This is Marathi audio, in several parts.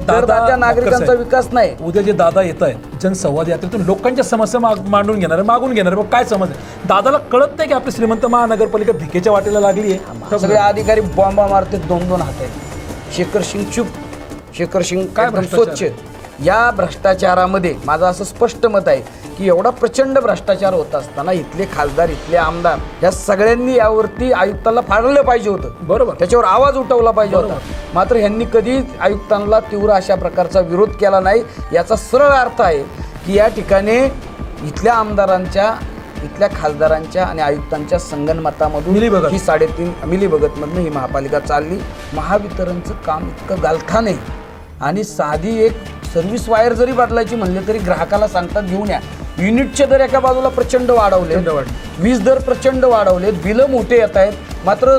दादा नागरिकांचा विकास नाही. उद्या जे दादा येत आहेत जनसंवाद यात्रेतून लोकांच्या समस्या मांडून घेणार, मागून घेणार, काय समज आहे दादाला कळत नाही की आपली श्रीमंत महानगरपालिका भिकेच्या वाटेला लागली आहे. सगळे अधिकारी बॉम्बा मारते, 2-2 हात आहेत. शेखर सिंग चुप, शेखर सिंग काय स्वच्छ. या भ्रष्टाचारामध्ये माझं असं स्पष्ट मत आहे की एवढा प्रचंड भ्रष्टाचार होत असताना इथले खासदार, इथले आमदार या सगळ्यांनी यावरती आयुक्तांना फाडलं पाहिजे होतं. बरोबर, त्याच्यावर आवाज उठवला पाहिजे होता. मात्र ह्यांनी कधी आयुक्तांना तीव्र अशा प्रकारचा विरोध केला नाही. याचा सरळ अर्थ आहे की या ठिकाणी इथल्या आमदारांच्या, इथल्या खासदारांच्या आणि आयुक्तांच्या संगनमतामधून ही 3.5 मिलीभगतमधनं ही महापालिका चालली. महावितरणचं काम इतकं गालठाण आहे आणि साधी एक सर्व्हिस वायर जरी बदलायची म्हणले तरी ग्राहकाला सांगतात घेऊन या. युनिटचे दर एका बाजूला प्रचंड वाढवले, वीज दर प्रचंड वाढवलेत, बिलं मोठे येत आहेत. मात्र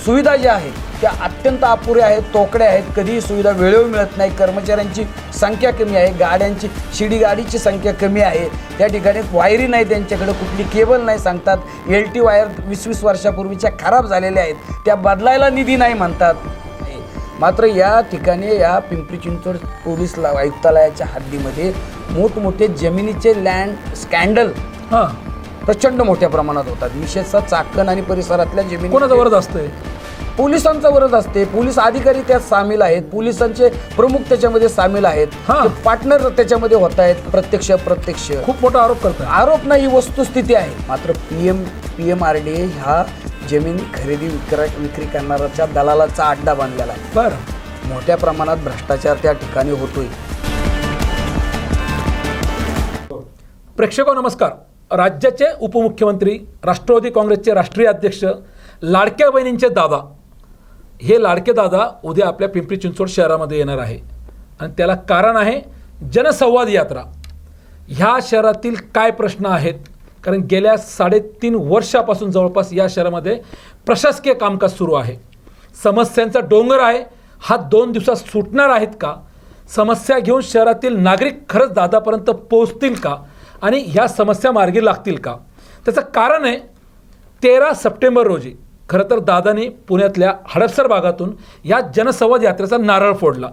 सुविधा ज्या आहेत त्या अत्यंत अपुऱ्या आहेत, तोकड्या आहेत. कधीही सुविधा वेळेवर मिळत नाही. कर्मचाऱ्यांची संख्या कमी आहे, गाड्यांची, शिडी गाडीची संख्या कमी आहे. त्या ठिकाणी वायरी नाही, त्यांच्याकडे कुठली केबल नाही सांगतात. LT वायर 20-20 वर्षापूर्वीच्या खराब झालेल्या आहेत, त्या बदलायला निधी नाही म्हणतात. मात्र या ठिकाणी या पिंपरी चिंचवड पोलीस आयुक्तालयाच्या हद्दीमध्ये मोठमोठे जमिनीचे लँड स्कॅन्डल प्रचंड मोठ्या प्रमाणात होतात. विशेषतः चाकण आणि परिसरातल्या जमिनी कोणाचा वरद असतंय? पोलिसांचा वरद असते. पोलीस अधिकारी त्यात सामील आहेत, पोलिसांचे प्रमुख त्याच्यामध्ये सामील आहेत, पार्टनर त्याच्यामध्ये होत आहेत. प्रत्यक्ष खूप मोठा आरोप करतात. आरोप नाही, ही वस्तुस्थिती आहे. मात्र PMRD ह्या जमीन खरेदी विक्री करणाऱ्याच्या दलालाचा अड्डा बांधलेला आहे. बरं, मोठ्या प्रमाणात भ्रष्टाचार त्या ठिकाणी होतोय. प्रेक्षको नमस्कार. राज्याचे उपमुख्यमंत्री, राष्ट्रवादी काँग्रेसचे राष्ट्रीय अध्यक्ष, लाडक्या बहिणींचे दादा, हे लाडके दादा उद्या आपल्या पिंपरी चिंचवड शहरामध्ये येणार आहे आणि त्याला कारण आहे जनसंवाद यात्रा. ह्या शहरातील काय प्रश्न आहेत, कारण गेल्या 3.5 वर्षापासून जवळपास या शहरामध्ये प्रशासकीय कामकाज सुरू आहे. समस्यांचा डोंगर आहे. हा 2 दिवसात सुटणार आहेत का? समस्या घेऊन शहरातील नागरिक खरंच दादापर्यंत पोहोचतील का आणि ह्या समस्या मार्गी लागतील का? त्याचं कारण आहे 13 सप्टेंबर रोजी खरं तर दादांनी पुण्यातल्या हडपसर भागातून या जनसंवाद यात्रेचा नारळ फोडला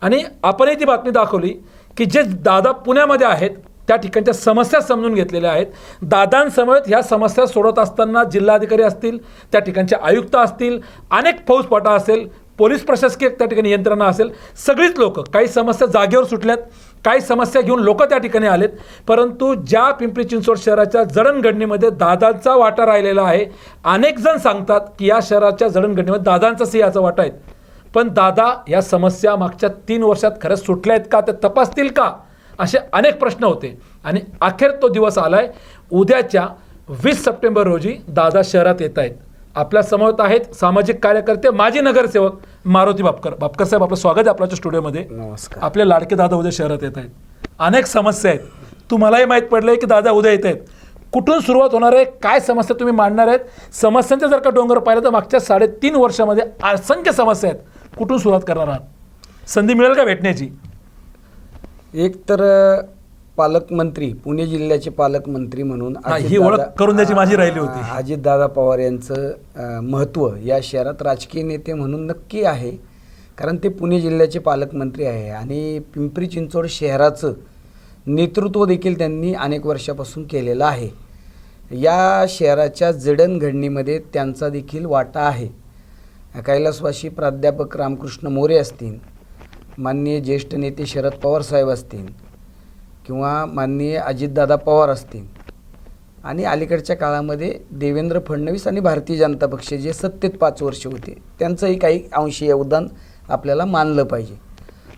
आणि आपणही ती बातमी दाखवली की जे दादा पुण्यामध्ये आहेत त्या ठिकाणच्या समस्या समजून घेतलेल्या आहेत. दादांसमवेत ह्या समस्या सोडत असताना जिल्हाधिकारी असतील, त्या ठिकाणचे आयुक्त असतील, अनेक फौजफाटा असेल, पोलीस प्रशासकीय त्या ठिकाणी यंत्रणा असेल, सगळीच लोक, काही समस्या जागेवर सुटल्यात, काही समस्या घेऊन लोक त्या ठिकाणी आलेत. परंतु ज्या पिंपरी चिंचवड शहराच्या जडणघडणीमध्ये दादांचा वाटा राहिलेला आहे. अनेक जण सांगतात की या शहराच्या जडणघडणीमध्ये दादांचा सिंहाचा वाटा आहे. पण दादा या समस्या मागच्या 3 वर्षात खरंच सुटल्या आहेत का, ते तपासतील का, असे अनेक प्रश्न होते आणि अखेर तो दिवस आलाय. उद्याच्या 20 सप्टेंबर रोजी दादा शहरात येत आहेत. आपल्या समोर आहेत सामाजिक कार्यकर्ते, माजी नगरसेवक मारुती बापकर. बापकर साहेब, आपलं स्वागत आहे आपल्या स्टुडिओमध्ये. नमस्कार. आपले लाडके दादा उद्या शहरात येत आहेत. अनेक समस्या आहेत, तुम्हालाही माहीत पडलंय की दादा उद्या येत आहेत. कुठून सुरुवात होणार आहे, काय समस्या तुम्ही मांडणार आहेत? समस्यांचा जर का डोंगर पाहिलं तर मागच्या 3.5 वर्षामध्ये असंख्य समस्या आहेत. कुठून सुरुवात करणार आहात? संधी मिळेल का भेटण्याची? एक तर पालकमंत्री, पुणे जिल्ह्याचे पालकमंत्री म्हणून ही ओळख करून द्यायची माझी राहिली होती. अजितदादा पवार यांचं महत्त्व या शहरात राजकीय नेते म्हणून नक्की आहे, कारण ते पुणे जिल्ह्याचे पालकमंत्री आहे आणि पिंपरी चिंचवड शहराचं नेतृत्व देखील त्यांनी अनेक वर्षापासून केलेलं आहे. या शहराच्या जडणघडणीमध्ये त्यांचा देखील वाटा आहे. कैलासवासी प्राध्यापक रामकृष्ण मोरे असतील, माननीय ज्येष्ठ नेते शरद पवार साहेब असतील किंवा माननीय अजितदादा पवार असतील आणि अलीकडच्या काळामध्ये देवेंद्र फडणवीस आणि भारतीय जनता पक्ष जे सत्तेत 5 वर्ष होते त्यांचंही काही अंशी योगदान आपल्याला मानलं पाहिजे.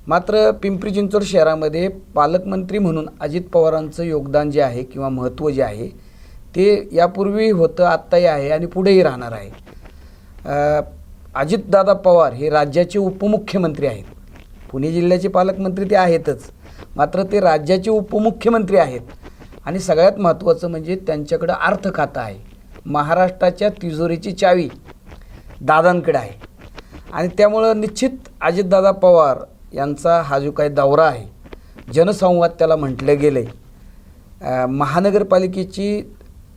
मात्र पिंपरी चिंचवड शहरामध्ये पालकमंत्री म्हणून अजित पवारांचं योगदान जे आहे किंवा महत्त्व जे आहे ते यापूर्वी होतं, आत्ताही आहे आणि पुढेही राहणार आहे. अजितदादा पवार हे राज्याचे उपमुख्यमंत्री आहेत. पुणे जिल्ह्याचे पालकमंत्री ते आहेतच, मात्र ते राज्याचे उपमुख्यमंत्री आहेत आणि सगळ्यात महत्त्वाचं म्हणजे त्यांच्याकडं अर्थ खातं आहे. महाराष्ट्राच्या तिजोरीची चावी दादांकडे आहे आणि त्यामुळं निश्चित अजितदादा पवार यांचा हा जो काही दौरा आहे, जनसंवाद त्याला म्हटलं गेलं आहे. महानगरपालिकेची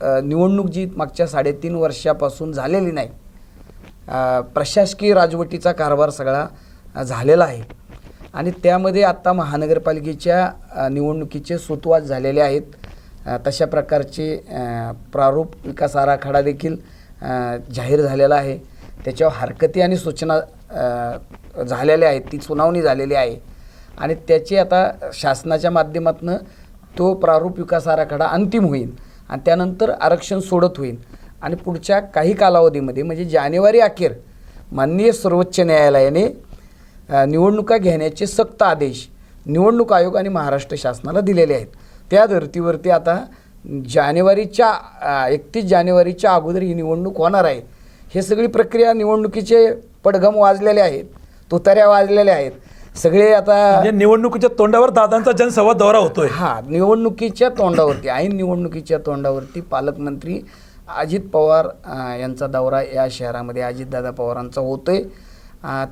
निवडणूक जी मागच्या 3.5 वर्षापासून झालेली नाही, प्रशासकीय राजवटीचा कारभार सगळा झालेला आहे आणि त्यामध्ये आत्ता महानगरपालिकेच्या निवडणुकीचे सुतवाच झालेले आहेत. तशा प्रकारचे प्रारूप विकास आराखडा देखील जाहीर झालेला आहे. त्याच्यावर हरकती आणि सूचना झालेल्या आहेत, ती सुनावणी झालेली आहे आणि त्याची आता शासनाच्या माध्यमातून तो प्रारूप विकास आराखडा अंतिम होईल आणि त्यानंतर आरक्षण सोडत होईल आणि पुढच्या काही कालावधीमध्ये म्हणजे जानेवारी अखेर माननीय सर्वोच्च न्यायालयाने निवडणुका घेण्याचे सक्त आदेश निवडणूक आयोग आणि महाराष्ट्र शासनाला दिलेले आहेत. त्या धर्तीवरती आता 31 जानेवारीच्या अगोदर ही निवडणूक होणार आहे. हे सगळी प्रक्रिया निवडणुकीचे पडघम वाजलेले आहेत, तुताऱ्या वाजलेल्या आहेत. सगळे आता म्हणजे निवडणुकीच्या तोंडावर दादांचा जनसंवाद दौरा होतोय. निवडणुकीच्या तोंडावरती ऐन निवडणुकीच्या तोंडावरती पालकमंत्री अजित पवार यांचा दौरा या शहरामध्ये अजितदादा पवारांचा होतोय.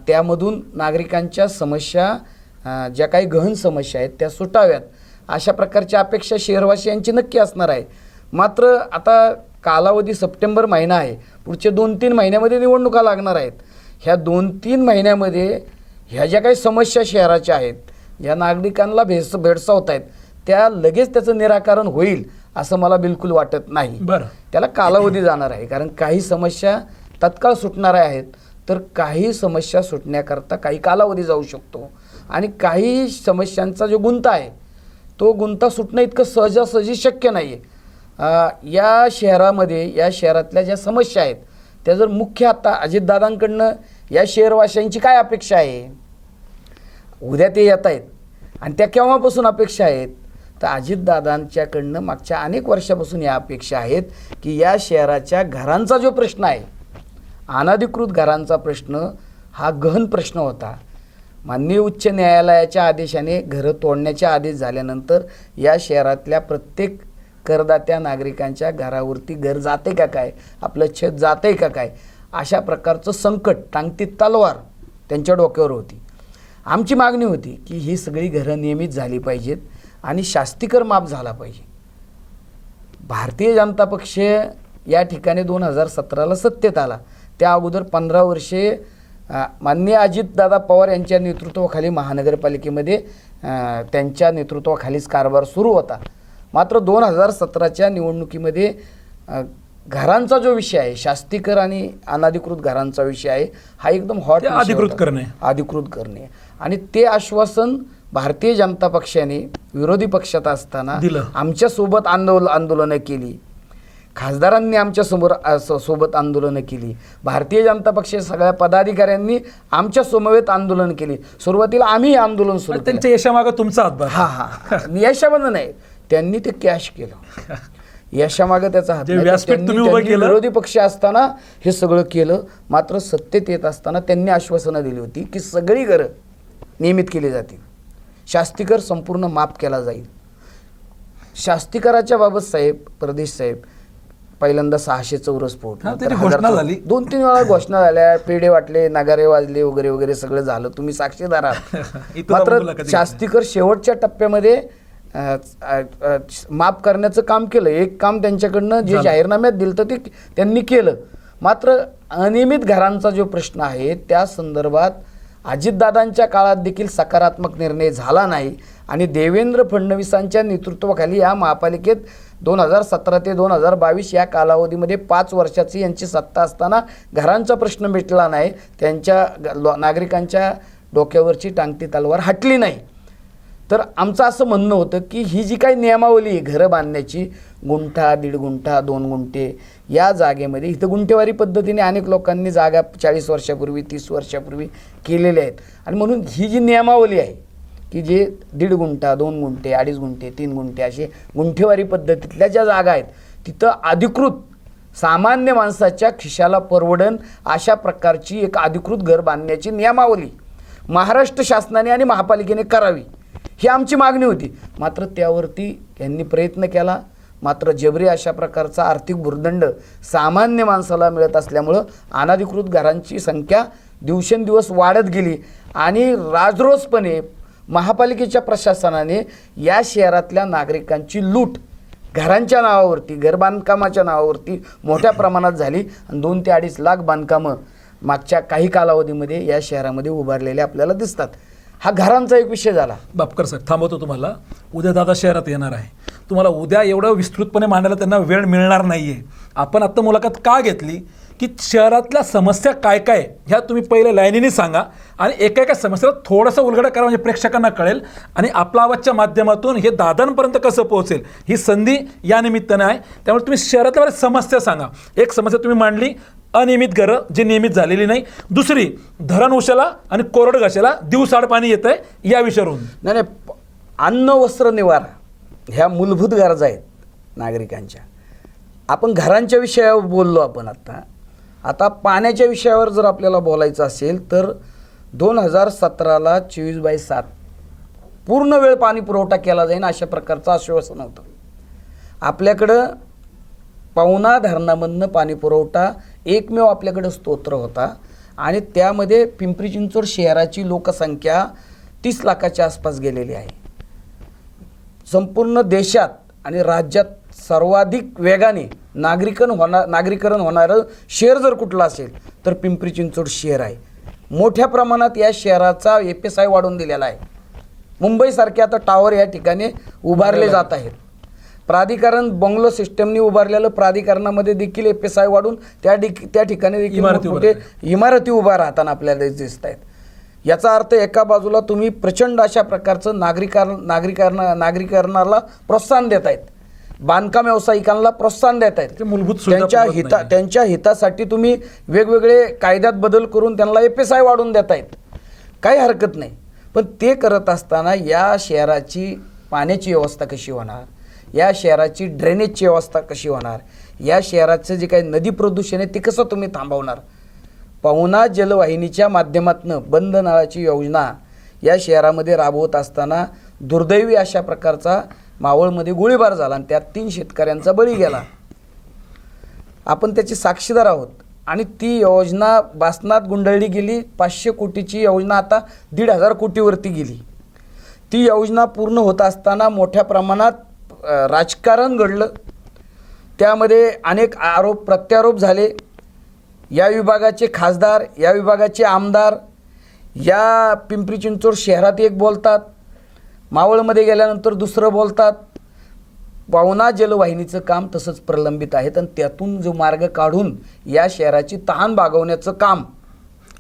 त्यामधून नागरिकांच्या समस्या ज्या काही गहन समस्या आहेत त्या सुटाव्यात अशा प्रकारची अपेक्षा शहरवासियांची नक्की असणार आहे. मात्र आता कालावधी सप्टेंबर महिना आहे, पुढचे 2-3 महिन्यामध्ये निवडणुका लागणार आहेत. ह्या 2-3 महिन्यामध्ये ह्या ज्या काही समस्या शहराच्या आहेत, या नागरिकांना भेडसावत आहेत, त्या लगेच त्याचं निराकरण होईल असं मला बिलकुल वाटत नाही. बरं, त्याला कालावधी जाणार आहे. कारण काही समस्या तत्काळ सुटणाऱ्या आहेत, तर काही समस्या सुटण्याकरता काही कालावधी जाऊ शकतो आणि काही समस्यांचा जो गुंता आहे तो गुंता सुटणं इतकं सहजासहजी शक्य नाही आहे. या शहरामध्ये या शहरातल्या ज्या समस्या आहेत त्या जर मुख्य आता अजितदादांकडनं या शहरवासियांची काय अपेक्षा आहे, उद्या ते येत आहेत आणि त्या केव्हापासून अपेक्षा आहेत, तर अजितदादांच्याकडनं मागच्या अनेक वर्षापासून या अपेक्षा आहेत की या शहराच्या घरांचा जो प्रश्न आहे, अनधिकृत घरांचा प्रश्न हा गहन प्रश्न होता. माननीय उच्च न्यायालयाच्या आदेशाने घरं तोडण्याचे आदेश झाल्यानंतर या शहरातल्या प्रत्येक करदात्या नागरिकांच्या घरावरती घर जाते का काय, आपलं छत जाते का काय, अशा प्रकारचं संकट, टांगती तलवार त्यांच्या डोक्यावर होती. आमची मागणी होती की ही सगळी घरं नियमित झाली पाहिजेत आणि शास्तीकर माफ झाला पाहिजे. भारतीय जनता पक्ष या ठिकाणी 2017ला सत्तेत आला. त्या अगोदर 15 वर्षे माननीय अजितदादा पवार यांच्या नेतृत्वाखाली महानगरपालिकेमध्ये त्यांच्या नेतृत्वाखालीच कारभार सुरू होता. मात्र 2017च्या निवडणुकीमध्ये घरांचा जो विषय आहे, शास्तीकर आणि अनधिकृत घरांचा विषय आहे, हा एकदम हॉट अधिकृत करणे आणि ते आश्वासन भारतीय जनता पक्षाने विरोधी पक्षात असताना आमच्यासोबत आंदोलनं केली, खासदारांनी आमच्या सोबत आंदोलनं केली, भारतीय जनता पक्षाच्या सगळ्या पदाधिकाऱ्यांनी आमच्या समवेत आंदोलन केली. सुरुवातीला आम्ही आंदोलन सुरू केलं. त्यांच्या यशामागं तुमचा हातभार. यशामध्ये नाही, त्यांनी ते कॅश केलं. यशामागं त्याचा हात. विरोधी पक्ष असताना हे सगळं केलं. मात्र सत्तेत येत असताना त्यांनी आश्वासनं दिली होती की सगळी घरं नियमित केली जातील, शास्तीकर संपूर्ण माफ केला जाईल. शास्तीकराच्या बाबत साहेब, प्रदेश साहेब, पहिल्यांदा 600 चौरस फूट, 2-3 वेळा घोषणा झाल्या, पेढे वाटले, नगारे वाजले वगैरे वगैरे सगळं झालं, तुम्ही साक्षीदार आहात. मात्र शास्तीकर शेवटच्या टप्प्यामध्ये माफ करण्याचं काम केलं. एक काम त्यांच्याकडनं जे जाहीरनाम्यात दिलं तर ते त्यांनी केलं. मात्र अनियमित घरांचा जो प्रश्न आहे त्या संदर्भात अजितदादांच्या काळात देखील सकारात्मक निर्णय झाला नाही आणि देवेंद्र फडणवीसांच्या नेतृत्वाखाली या महापालिकेत 2017 ते 2022 या कालावधीमध्ये 5 वर्षाची यांची सत्ता असताना घरांचा प्रश्न मिटला नाही. त्यांच्या नागरिकांच्या डोक्यावरची टांगती तलवार हटली नाही. तर आमचं असं म्हणणं होतं की ही जी काही नियमावली आहे घरं बांधण्याची, गुंठा, 1.5 गुंठा, 2 गुंठे या जागेमध्ये, इथं गुंठेवारी पद्धतीने अनेक लोकांनी जागा 40 वर्षापूर्वी 30 वर्षापूर्वी केलेल्या आहेत आणि म्हणून ही जी नियमावली आहे की जे 1.5 गुंठा, 2 गुंठे, 2.5 गुंठे, 3 गुंठे असे गुंठेवारी पद्धतीतल्या ज्या जागा आहेत तिथं अधिकृत सामान्य माणसाच्या खिशाला परवडन अशा प्रकारची एक अधिकृत घर बांधण्याची नियमावली महाराष्ट्र शासनाने आणि महापालिकेने करावी, ही आमची मागणी होती. मात्र त्यावरती यांनी प्रयत्न केला. मात्र जबरी अशा प्रकारचा आर्थिक भुर्दंड सामान्य माणसाला मिळत असल्यामुळं अनधिकृत घरांची संख्या दिवसेंदिवस वाढत गेली आणि राजरोसपणे महापालिकेच्या प्रशासनाने या शहरातल्या नागरिकांची लूट घरांच्या नावावरती, घर बांधकामाच्या नावावरती मोठ्या प्रमाणात झाली आणि 2 ते 2.5 लाख बांधकामं मागच्या काही कालावधीमध्ये या शहरामध्ये उभारलेले आपल्याला दिसतात. हा घरांचा एक विषय झाला. बापकर साहेब थांबवतो तुम्हाला. उद्या दादा शहरात येणार आहे. तुम्हाला उद्या एवढं विस्तृतपणे मांडायला त्यांना वेळ मिळणार नाही आहे. आपण आत्ता मुलाखत का घेतली की शहरातल्या समस्या काय काय ह्या तुम्ही पहिले लाईनीने सांगा आणि एका एका समस्येला थोडंसं उलगडा करा, म्हणजे प्रेक्षकांना कळेल आणि आपला आवाजच्या माध्यमातून हे दादांपर्यंत कसं पोहोचेल ही संधी या निमित्तानं आहे. त्यामुळे तुम्ही शहरातल्या बऱ्याच समस्या सांगा. एक समस्या तुम्ही मांडली अनियमित घरं जी नियमित झालेली नाही. दुसरी धरण उशाला आणि कोरड घाशाला दिवसाआड पाणी येतं आहे या विषयावरून. नाही नाही, अन्न वस्त्र निवारा ह्या मूलभूत गरजा आहेत नागरिकांच्या. आपण घरांच्या विषयावर बोललो आपण आता पाण्याच्या विषयावर जर आपल्याला बोलायचं असेल तर 2017ला 24/7 पूर्ण वेळ पाणी पुरवठा केला जाईल अशा प्रकारचं आश्वासन होतं. आपल्याकडं पवना धरणामधनं पाणी पुरवठा एकमेव आपल्याकडं स्तोत्र होता आणि त्यामध्ये पिंपरी चिंचवड शहराची लोकसंख्या 30 लाखाच्या आसपास गेलेली आहे. संपूर्ण देशात आणि राज्यात सर्वाधिक वेगाने नागरीकरण होणारं शहर जर कुठलं असेल तर पिंपरी चिंचवड शहर आहे. मोठ्या प्रमाणात या शहराचा FSI वाढवून दिलेला आहे. मुंबईसारखे आता टावर या ठिकाणी उभारले जात आहेत. प्राधिकरण बंगलो सिस्टमनी उभारलेलं प्राधिकरणामध्ये देखील FSI वाढून त्या ठिकाणी देखील मोठे इमारती उभा राहताना आपल्याला दिसत आहेत. याचा अर्थ एका बाजूला तुम्ही प्रचंड अशा प्रकारचं नागरीकरणाला प्रोत्साहन देत आहेत, बांधकाम व्यावसायिकांना प्रोत्साहन देत आहेत. त्यांच्या हितासाठी तुम्ही वेगवेगळे कायद्यात बदल करून त्यांना FSI वाढवून देत आहेत. काही हरकत नाही. पण ते करत असताना या शहराची पाण्याची व्यवस्था कशी होणार, या शहराची ड्रेनेजची व्यवस्था कशी होणार, या शहराचं जे काही नदी प्रदूषण आहे ते कसं तुम्ही थांबवणार. पवना जलवाहिनीच्या माध्यमातून बंद नळाची योजना या शहरामध्ये राबवत असताना दुर्दैवी अशा प्रकारचा मावळमध्ये गोळीबार झाला आणि त्यात 3 शेतकऱ्यांचा बळी गेला. आपण त्याची साक्षीदार आहोत. आणि ती योजना बासनात गुंडळली गेली. 500 कोटीची योजना आता 1,500 कोटीवरती गेली. ती योजना पूर्ण होत असताना मोठ्या प्रमाणात राजकारण घडलं. त्यामध्ये अनेक आरोप प्रत्यारोप झाले. या विभागाचे खासदार, या विभागाचे आमदार या पिंपरी चिंचवड शहरात एक बोलतात, मावळमध्ये गेल्यानंतर दुसरं बोलतात. पवना जलवाहिनीचं काम तसंच प्रलंबित आहे आणि त्यातून जो मार्ग काढून या शहराची तहान भागवण्याचं काम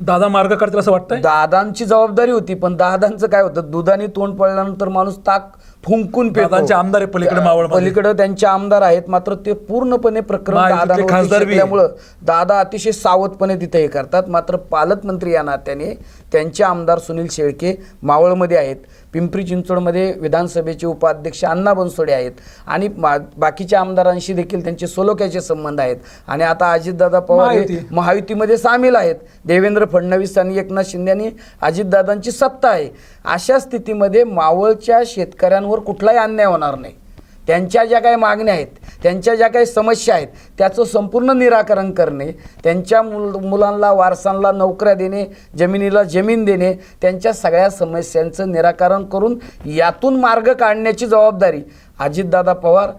दादा मार्ग काढतील असं वाटतं. दादांची जबाबदारी होती. पण दादांचं काय होतं, दुधाने तोंड पडल्यानंतर माणूस ताक फुंकून दादांचे आमदार आहे पलीकडे मावळ, पलीकडे त्यांचे आमदार आहेत. मात्र ते पूर्णपणे प्रकरण दादांमुळे दादा अतिशय सावधपणे तिथे हे करतात. मात्र पालकमंत्री या नात्याने त्यांचे आमदार सुनील शेळके मावळमध्ये आहेत. पिंपरी चिंचवडमध्ये विधानसभेचे उपाध्यक्ष अण्णा बनसोडे आहेत आणि बाकीच्या आमदारांशी देखील त्यांचे सलोख्याचे संबंध आहेत. आणि आता अजितदादा पवार महायुतीमध्ये सामील आहेत. देवेंद्र फडणवीस आणि एकनाथ शिंदे आणि अजितदादांची सत्ता आहे. अशा स्थितीमध्ये मावळच्या शेतकऱ्यांवर कुठलाही अन्याय होणार नाही. त्यांच्या ज्या काही मागण्या आहेत, त्यांच्या ज्या काही समस्या आहेत त्याचं संपूर्ण निराकरण करणे, त्यांच्या मुलांना वारसांना नोकऱ्या देणे, जमिनीला जमीन देणे, त्यांच्या सगळ्या समस्यांचं निराकरण करून यातून मार्ग काढण्याची जबाबदारी अजितदादा पवार,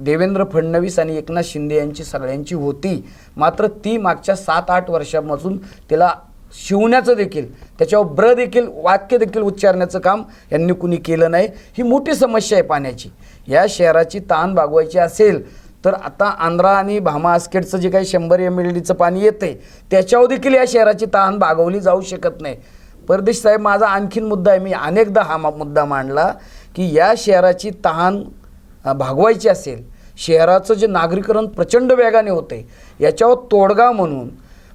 देवेंद्र फडणवीस आणि एकनाथ शिंदे यांची सगळ्यांची होती. मात्र ती मागच्या 7-8 वर्षांपासून तिला शिवण्याचं देखील, त्याच्यावर देखील वाक्य देखील उच्चारण्याचं काम यांनी कुणी केलं नाही. ही मोठी समस्या आहे पाण्याची. या शहराची ताण भागवायची असेल तर आता आंध्रा आणि भामा आस्केटचं जे काही 100 MLDचं पाणी येते त्याच्यावर देखील या शहराची ताण भागवली जाऊ शकत नाही. परदेश साहेब, माझा आणखीन मुद्दा आहे, मी अनेकदा हा मुद्दा मांडला की या शहराची तहान भागवायची असेल, शहराचं जे नागरीकरण प्रचंड वेगाने होते याच्यावर तोडगा म्हणून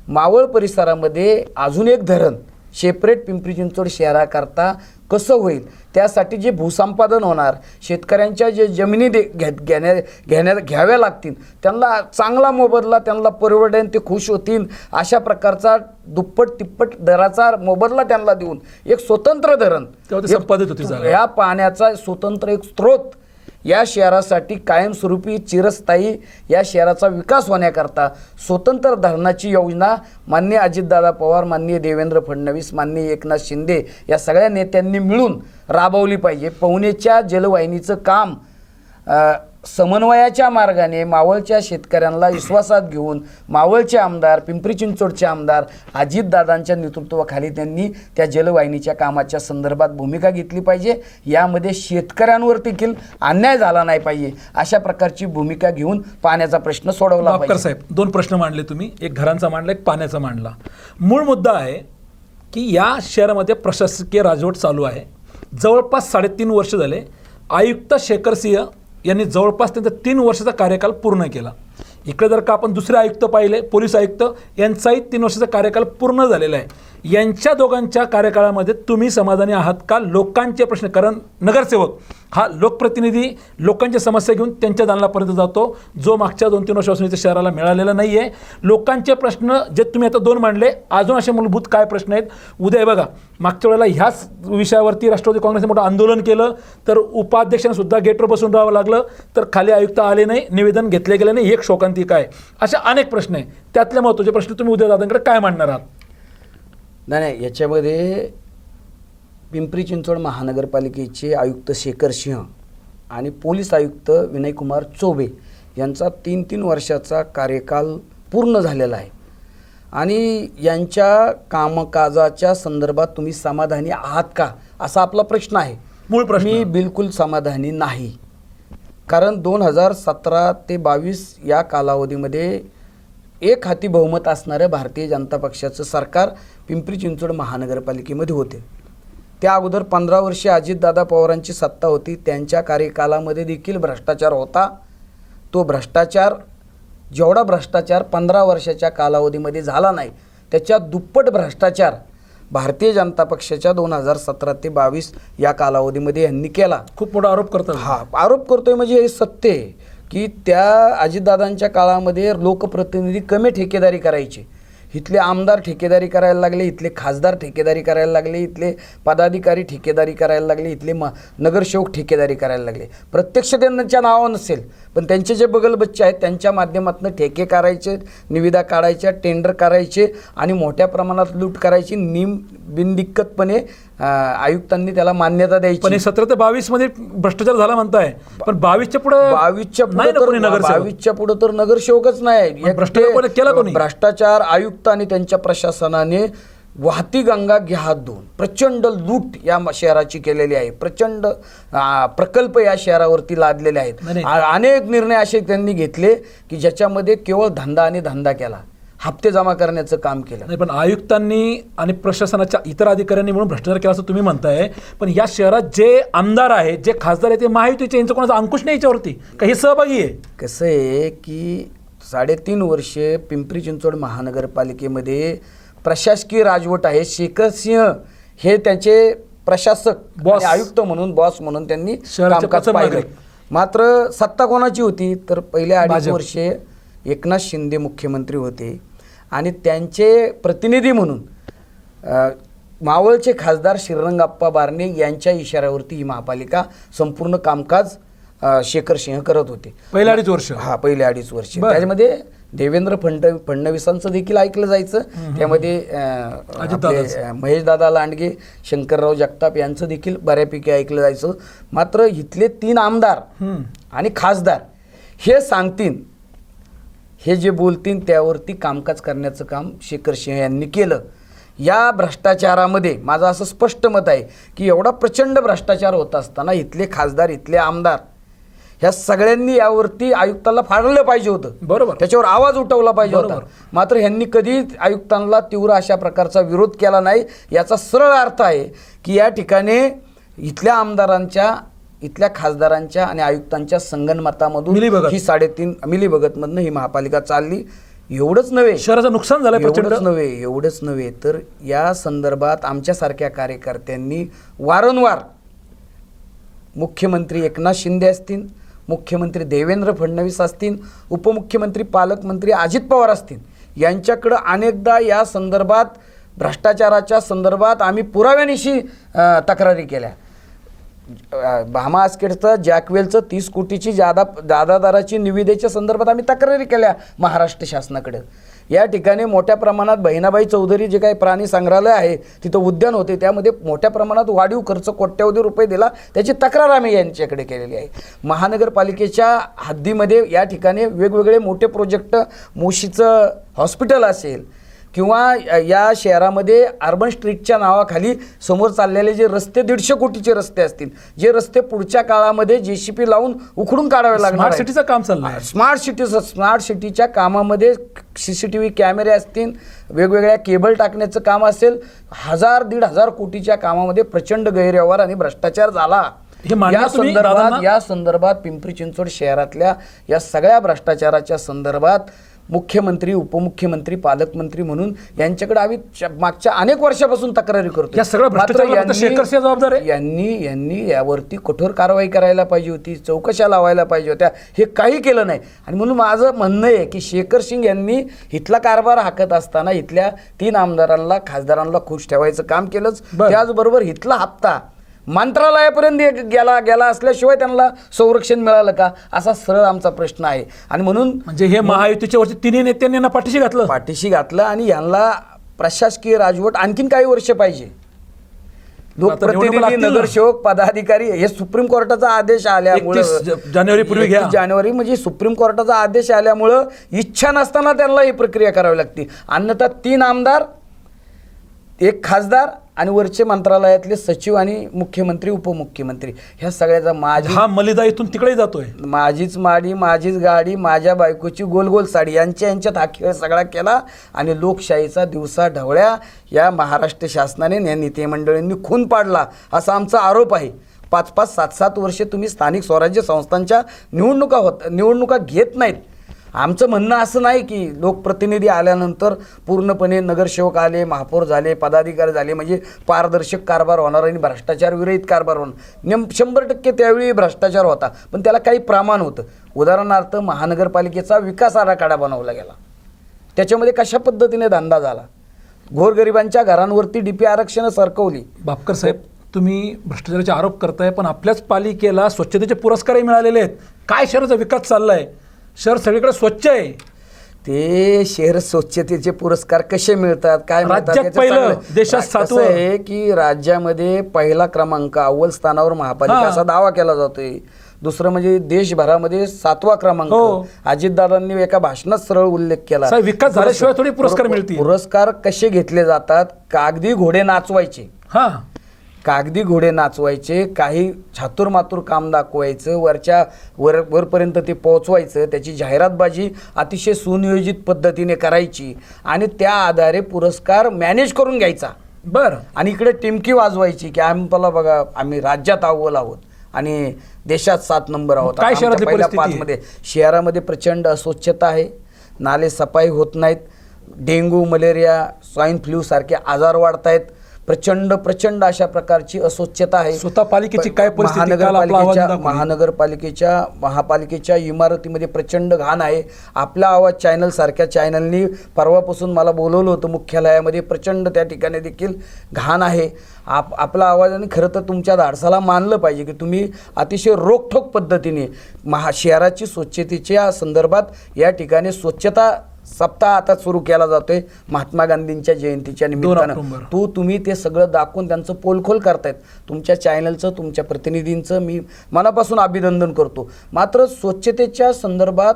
मावळ परिसरामध्ये अजून एक धरण सेपरेट पिंपरी चिंचवड शहराकरता कसं होईल, त्यासाठी जे भूसंपादन होणार, शेतकऱ्यांच्या जे जमिनी घ्याव्या लागतील, त्यांना चांगला मोबदला त्यांना परवडेल, ते खुश होतील अशा प्रकारचा दुप्पट तिप्पट दराचा मोबदला त्यांना देऊन एक स्वतंत्र धरण, या पाण्याचा स्वतंत्र एक स्रोत या शहरासाठी कायमस्वरूपी चिरस्थायी या शहराचा विकास होण्याकरता स्वतंत्र धरणाची योजना माननीय अजितदादा पवार, माननीय देवेंद्र फडणवीस, माननीय एकनाथ शिंदे या सगळ्या नेत्यांनी मिळून राबवली पाहिजे. पवनेच्या जलवाहिनीचं काम समन्वयाच्या मार्गाने मावळच्या शेतकऱ्यांना विश्वासात घेऊन मावळचे आमदार, पिंपरी चिंचवडचे आमदार अजितदादांच्या नेतृत्वाखाली त्यांनी त्या जलवाहिनीच्या कामाच्या संदर्भात भूमिका घेतली पाहिजे. यामध्ये शेतकऱ्यांवर देखील अन्याय झाला नाही पाहिजे अशा प्रकारची भूमिका घेऊन पाण्याचा प्रश्न सोडवला बापकर पाहिजे. साहेब, 2 प्रश्न मांडले तुम्ही, एक घरांचा मांडला, एक पाण्याचा मांडला. मूळ मुद्दा आहे की या शहरामध्ये प्रशासकीय राजवट चालू आहे. जवळपास 3.5 वर्ष झाले. आयुक्त शेखर सिंह यांनी जवळपास त्यांचा 3 वर्षाचा कार्यकाल पूर्ण केला. इकडे जर का आपण दुसरे आयुक्त पाहिले, पोलीस आयुक्त, यांचाही 3 वर्षाचा कार्यकाल पूर्ण झालेला आहे. यांच्या दोघांच्या कार्यकाळामध्ये तुम्ही समाधानी आहात का? लोकांचे प्रश्न, कारण नगरसेवक हा लोकप्रतिनिधी लोकांच्या समस्या घेऊन त्यांच्या दालनापर्यंत जातो, जो मागच्या 2-3 वर्षापासून इथे शहराला मिळालेला नाही आहे. लोकांचे प्रश्न जे तुम्ही आता 2 मांडले, अजून असे मूलभूत काय प्रश्न आहेत? उद्या बघा, मागच्या वेळेला ह्याच विषयावरती राष्ट्रवादी काँग्रेसने मोठं आंदोलन केलं, तर उपाध्यक्षांना सुद्धा गेटवर बसून राहावं लागलं, तर खाली आयुक्त आले नाही, निवेदन घेतले गेले नाही, एक शोकांतिका आहे. अशा अनेक प्रश्न आहेत. त्यातले महत्त्वाचे प्रश्न तुम्ही उद्या दादांकडे काय मांडणार आहात? नाही, याच्यामध्ये पिंपरी चिंचवड महानगरपालिकेचे आयुक्त शेखर सिंह आणि पोलीस आयुक्त विनयकुमार चौबे यांचा 3-3 वर्षाचा कार्यकाल पूर्ण झालेला आहे आणि यांच्या कामकाजाच्या संदर्भात तुम्ही समाधानी आहात का, असा आपला प्रश्न आहे. मूळ प्रश्न. मी बिलकुल समाधानी नाही. कारण 2017 ते 22 या कालावधीमध्ये एक हाती बहुमत असणारं भारतीय जनता पक्षाचं सरकार पिंपरी चिंचवड महानगरपालिकेमध्ये होते. त्या अगोदर 15 वर्षे अजितदादा पवारांची सत्ता होती. त्यांच्या कार्यकालामध्ये देखील भ्रष्टाचार होता. तो भ्रष्टाचार, जेवढा भ्रष्टाचार 15 वर्षाच्या कालावधीमध्ये झाला नाही, त्याच्या दुप्पट भ्रष्टाचार भारतीय जनता पक्षाच्या 2017 ते 22 या कालावधीमध्ये यांनी केला. खूप मोठा आरोप करतात. हा आरोप करतोय म्हणजे हे सत्य आहे की त्या अजितदादांच्या काळामध्ये लोकप्रतिनिधी कमी ठेकेदारी करायचे. इथले आमदार ठेकेदारी करायला लागले, इथले खासदार ठेकेदारी करायला लागले, इथले पदाधिकारी ठेकेदारी करायला लागले, इथले नगरसेवक ठेकेदारी करायला लागले. प्रत्यक्ष त्यांच्या नावावर नसेल, पण त्यांचे जे बगल बच्चे आहेत त्यांच्या माध्यमातून ठेके करायचे, निविदा काढायच्या, टेंडर करायचे आणि मोठ्या प्रमाणात लूट करायची. बिनदिक्कतपणे आयुक्तांनी त्याला मान्यता द्यायची. पण 17 ते 22 मध्ये भ्रष्टाचार झाला म्हणताय, पण 22च्या पुढे 22च्या पुढे तर नगरसेवकच नाही. भ्रष्टाचार आयुक्त आणि त्यांच्या प्रशासनाने वाहती गंगा घ्या हात धुवून प्रचंड लूट या शहराची केलेली आहे. प्रचंड प्रकल्प या शहरावरती लादलेले आहेत. अनेक निर्णय असे त्यांनी घेतले की ज्याच्यामध्ये केवळ धंदा आणि धंदा केला, हप्ते जमा करण्याचं काम केलं. नाही, पण आयुक्तांनी आणि प्रशासनाच्या इतर अधिकाऱ्यांनी म्हणून भ्रष्टाचार केला असं तुम्ही म्हणताय, पण या शहरात जे आमदार आहेत, जे खासदार आहेत, ते महायुतीचे, यांचं कोणाचा अंकुश नाही याच्यावरती, काही सहभागी आहे? कसं आहे की 3.5 वर्षे पिंपरी चिंचवड महानगरपालिकेमध्ये प्रशासकीय राजवट आहे. शेखर सिंह हे त्याचे प्रशासक, बॉस, आयुक्त म्हणून, बॉस म्हणून त्यांनी कामकाज पाहिलं. मात्र सत्ता कोणाची होती तर पहिले 2.5 वर्षे एकनाथ शिंदे मुख्यमंत्री होते आणि त्यांचे प्रतिनिधी म्हणून मावळचे खासदार श्रीरंगाप्पा बारणे यांच्या इशाऱ्यावरती ही महापालिका संपूर्ण कामकाज शेखर सिंह करत होते. पहिले 2.5 वर्ष. हा, पहिले 2.5 वर्ष. त्याच्यामध्ये देवेंद्र फडणवीसांचं देखील ऐकलं जायचं. त्यामध्ये महेशदादा लांडगे, शंकरराव जगताप यांचं देखील बऱ्यापैकी ऐकलं जायचं. मात्र इथले 3 आमदार आणि खासदार हे सांगतील, हे जे बोलतील त्यावरती कामकाज करण्याचं काम शेखर सिंह यांनी केलं. या भ्रष्टाचारामध्ये माझं असं स्पष्ट मत आहे की एवढा प्रचंड भ्रष्टाचार होत असताना इथले खासदार, इथले आमदार ह्या सगळ्यांनी यावरती आयुक्तांना फाडलं पाहिजे होतं. बरोबर, त्याच्यावर आवाज उठवला पाहिजे होता. मात्र ह्यांनी कधी आयुक्तांना तीव्र अशा प्रकारचा विरोध केला नाही. याचा सरळ अर्थ आहे की या ठिकाणी इथल्या आमदारांच्या, इथल्या खासदारांच्या आणि आयुक्तांच्या संगनमतामधून ही 3.5 मिलीभगतमधनं ही महापालिका चालली. एवढंच नव्हे, शहराचं नुकसान झालं. एवढंच नव्हे तर या संदर्भात आमच्यासारख्या कार्यकर्त्यांनी वारंवार मुख्यमंत्री एकनाथ शिंदे असतील, मुख्यमंत्री देवेंद्र फडणवीस असतील, उपमुख्यमंत्री पालकमंत्री अजित पवार असतील, यांच्याकडं अनेकदा या संदर्भात, भ्रष्टाचाराच्या संदर्भात आम्ही पुराव्यानिशी तक्रारी केल्या. भामा आस्केडचं जॅकवेलचं 30 कोटीची जादादाराची निविदेच्या संदर्भात आम्ही तक्रारी केल्या महाराष्ट्र शासनाकडे. या ठिकाणी मोठ्या प्रमाणात बहिणाबाई चौधरी जे काही प्राणी संग्रहालय आहे तिथं उद्यान होते, त्यामध्ये मोठ्या प्रमाणात वाढीव खर्च कोट्यवधी रुपये दिला, त्याची तक्रार आम्ही यांच्याकडे केलेली आहे. महानगरपालिकेच्या हद्दीमध्ये या ठिकाणी वेगवेगळे मोठे प्रोजेक्ट, मुशीचं हॉस्पिटल असेल किंवा या शहरामध्ये अर्बन स्ट्रीटच्या नावाखाली समोर चाललेले जे रस्ते 150 कोटीचे रस्ते असतील, जे रस्ते पुढच्या काळामध्ये JCP लावून उखडून काढावे लागणार. स्मार्ट सिटीचं काम चाललंय. स्मार्ट सिटीच्या कामामध्ये CCTV कॅमेरे असतील, वेगवेगळ्या केबल टाकण्याचं काम असेल, 1,000-1,500 कोटीच्या कामामध्ये प्रचंड गैरव्यवहार आणि भ्रष्टाचार झाला. या संदर्भात पिंपरी चिंचवड शहरातल्या या सगळ्या भ्रष्टाचाराच्या संदर्भात मुख्यमंत्री, उपमुख्यमंत्री, पालकमंत्री म्हणून यांच्याकडे आम्ही मागच्या अनेक वर्षापासून तक्रारी करतो. या सगळ्या भ्रष्टाचाराला शेखरशी जबाबदार आहे. यांनी यावरती कठोर कारवाई करायला पाहिजे होती, चौकशा लावायला पाहिजे होत्या, हे काही केलं नाही. आणि म्हणून माझं म्हणणं आहे की शेखर सिंग यांनी इथला कारभार हाकत असताना इथल्या 3 आमदारांना, खासदारांना खुश ठेवायचं काम केलंच. त्याचबरोबर इथला हप्ता मंत्रालयापर्यंत गेला असल्याशिवाय त्यांना संरक्षण मिळालं का, असा सरळ आमचा प्रश्न आहे. आणि म्हणून म्हणजे हे महायुतीच्या वरती 3 नेत्यांनी पाठीशी घातलं आणि यांना प्रशासकीय राजवट आणखीन काही वर्ष पाहिजे. लोकप्रतिनिधी, नगरसेवक, पदाधिकारी, हे सुप्रीम कोर्टाचा आदेश आल्यामुळे 31 जानेवारीपूर्वी घ्या. 31 जानेवारी म्हणजे सुप्रीम कोर्टाचा आदेश आल्यामुळं इच्छा नसताना त्यांना ही प्रक्रिया करावी लागते. अन्यथा 3 आमदार, 1 खासदार आणि वरचे मंत्रालयातले सचिव आणि मुख्यमंत्री, उपमुख्यमंत्री, ह्या सगळ्याचा हा मलिदा इथून तिकडे जातोय. माझीच माडी, माझीच गाडी, माझ्या बायकोची गोल गोल साडी, यांच्यात हा खेळ सगळा केला आणि लोकशाहीचा दिवसा ढवळ्या या महाराष्ट्र शासनाने, या नेते मंडळींनी खून पाडला, असा आमचा आरोप आहे. 5-5, 7-7 वर्षे तुम्ही स्थानिक स्वराज्य संस्थांच्या निवडणुका घेत नाहीत. आमचं म्हणणं असं नाही की लोकप्रतिनिधी आल्यानंतर पूर्णपणे नगरसेवक आले, महापौर झाले, पदाधिकारी झाले म्हणजे पारदर्शक कारभार होणार आणि भ्रष्टाचार विरहित कारभार होणार. 100% त्यावेळी भ्रष्टाचार होता, पण त्याला काही प्रमाण होतं. उदाहरणार्थ महानगरपालिकेचा विकास आराखडा बनवला गेला, त्याच्यामध्ये कशा पद्धतीने धंदा झाला, गोरगरिबांच्या घरांवरती DP आरक्षणं सरकवली. बापकर साहेब, तुम्ही भ्रष्टाचाराचे आरोप करताय, पण आपल्याच पालिकेला स्वच्छतेचे पुरस्कारही मिळालेले आहेत. काय शहराचा विकास चाललाय? शहर सगळीकडे स्वच्छ आहे. ते शहर स्वच्छतेचे पुरस्कार कसे मिळतात, काय राज्यात पहिलं, देशात 7वं आहे की राज्यामध्ये पहिला क्रमांक, अव्वल स्थानावर महापालिका असा दावा केला जातोय. दुसरं म्हणजे देशभरामध्ये 7वा क्रमांक. अजितदादांनी एका भाषणात सरळ उल्लेख केला. विकास झाल्याशिवाय थोडी पुरस्कार मिळतील. पुरस्कार कसे घेतले जातात? कागदी घोडे नाचवायचे, कागदी घोडे नाचवायचे, काही छातुरमातुर काम दाखवायचं, वरपर्यंत ते पोहोचवायचं, त्याची जाहिरातबाजी अतिशय सुनियोजित पद्धतीने करायची आणि त्या आधारे पुरस्कार मॅनेज करून घ्यायचा. आणि इकडे टिमकी वाजवायची की आम्हाला बघा, आम्ही राज्यात अव्वल आहोत आणि देशात 7 नंबर आहोत. पहिल्या 5 मध्ये शहरामध्ये प्रचंड अस्वच्छता आहे, नाले सफाई होत नाहीत, डेंग्यू, मलेरिया, स्वाईन फ्लू सारखे आजार वाढत आहेत, प्रचंड अशा प्रकारची अस्वच्छता आहे. स्वतः पालिकेची काय परिस्थिती? महापालिकेच्या इमारतीमध्ये प्रचंड घाण आहे. आपला आवाज चॅनल सारख्या चॅनलनी परवापासून मला बोलवलं होतं मुख्यालयामध्ये. प्रचंड त्या ठिकाणी देखील घाण आहे. आपला आवाजाने खरं तर तुमच्या धाडसाला मानलं पाहिजे की तुम्ही अतिशय रोखठोक पद्धतीने शहराची स्वच्छतेच्या संदर्भात या ठिकाणी स्वच्छता सप्ताह आता सुरू केला जातोय महात्मा गांधींच्या जयंतीच्या निमित्तानं. तुम्ही ते सगळं दाखवून त्यांचं पोलखोल करतायत. तुमच्या चॅनलचं, तुमच्या प्रतिनिधींचं मी मनापासून अभिनंदन करतो. मात्र स्वच्छतेच्या संदर्भात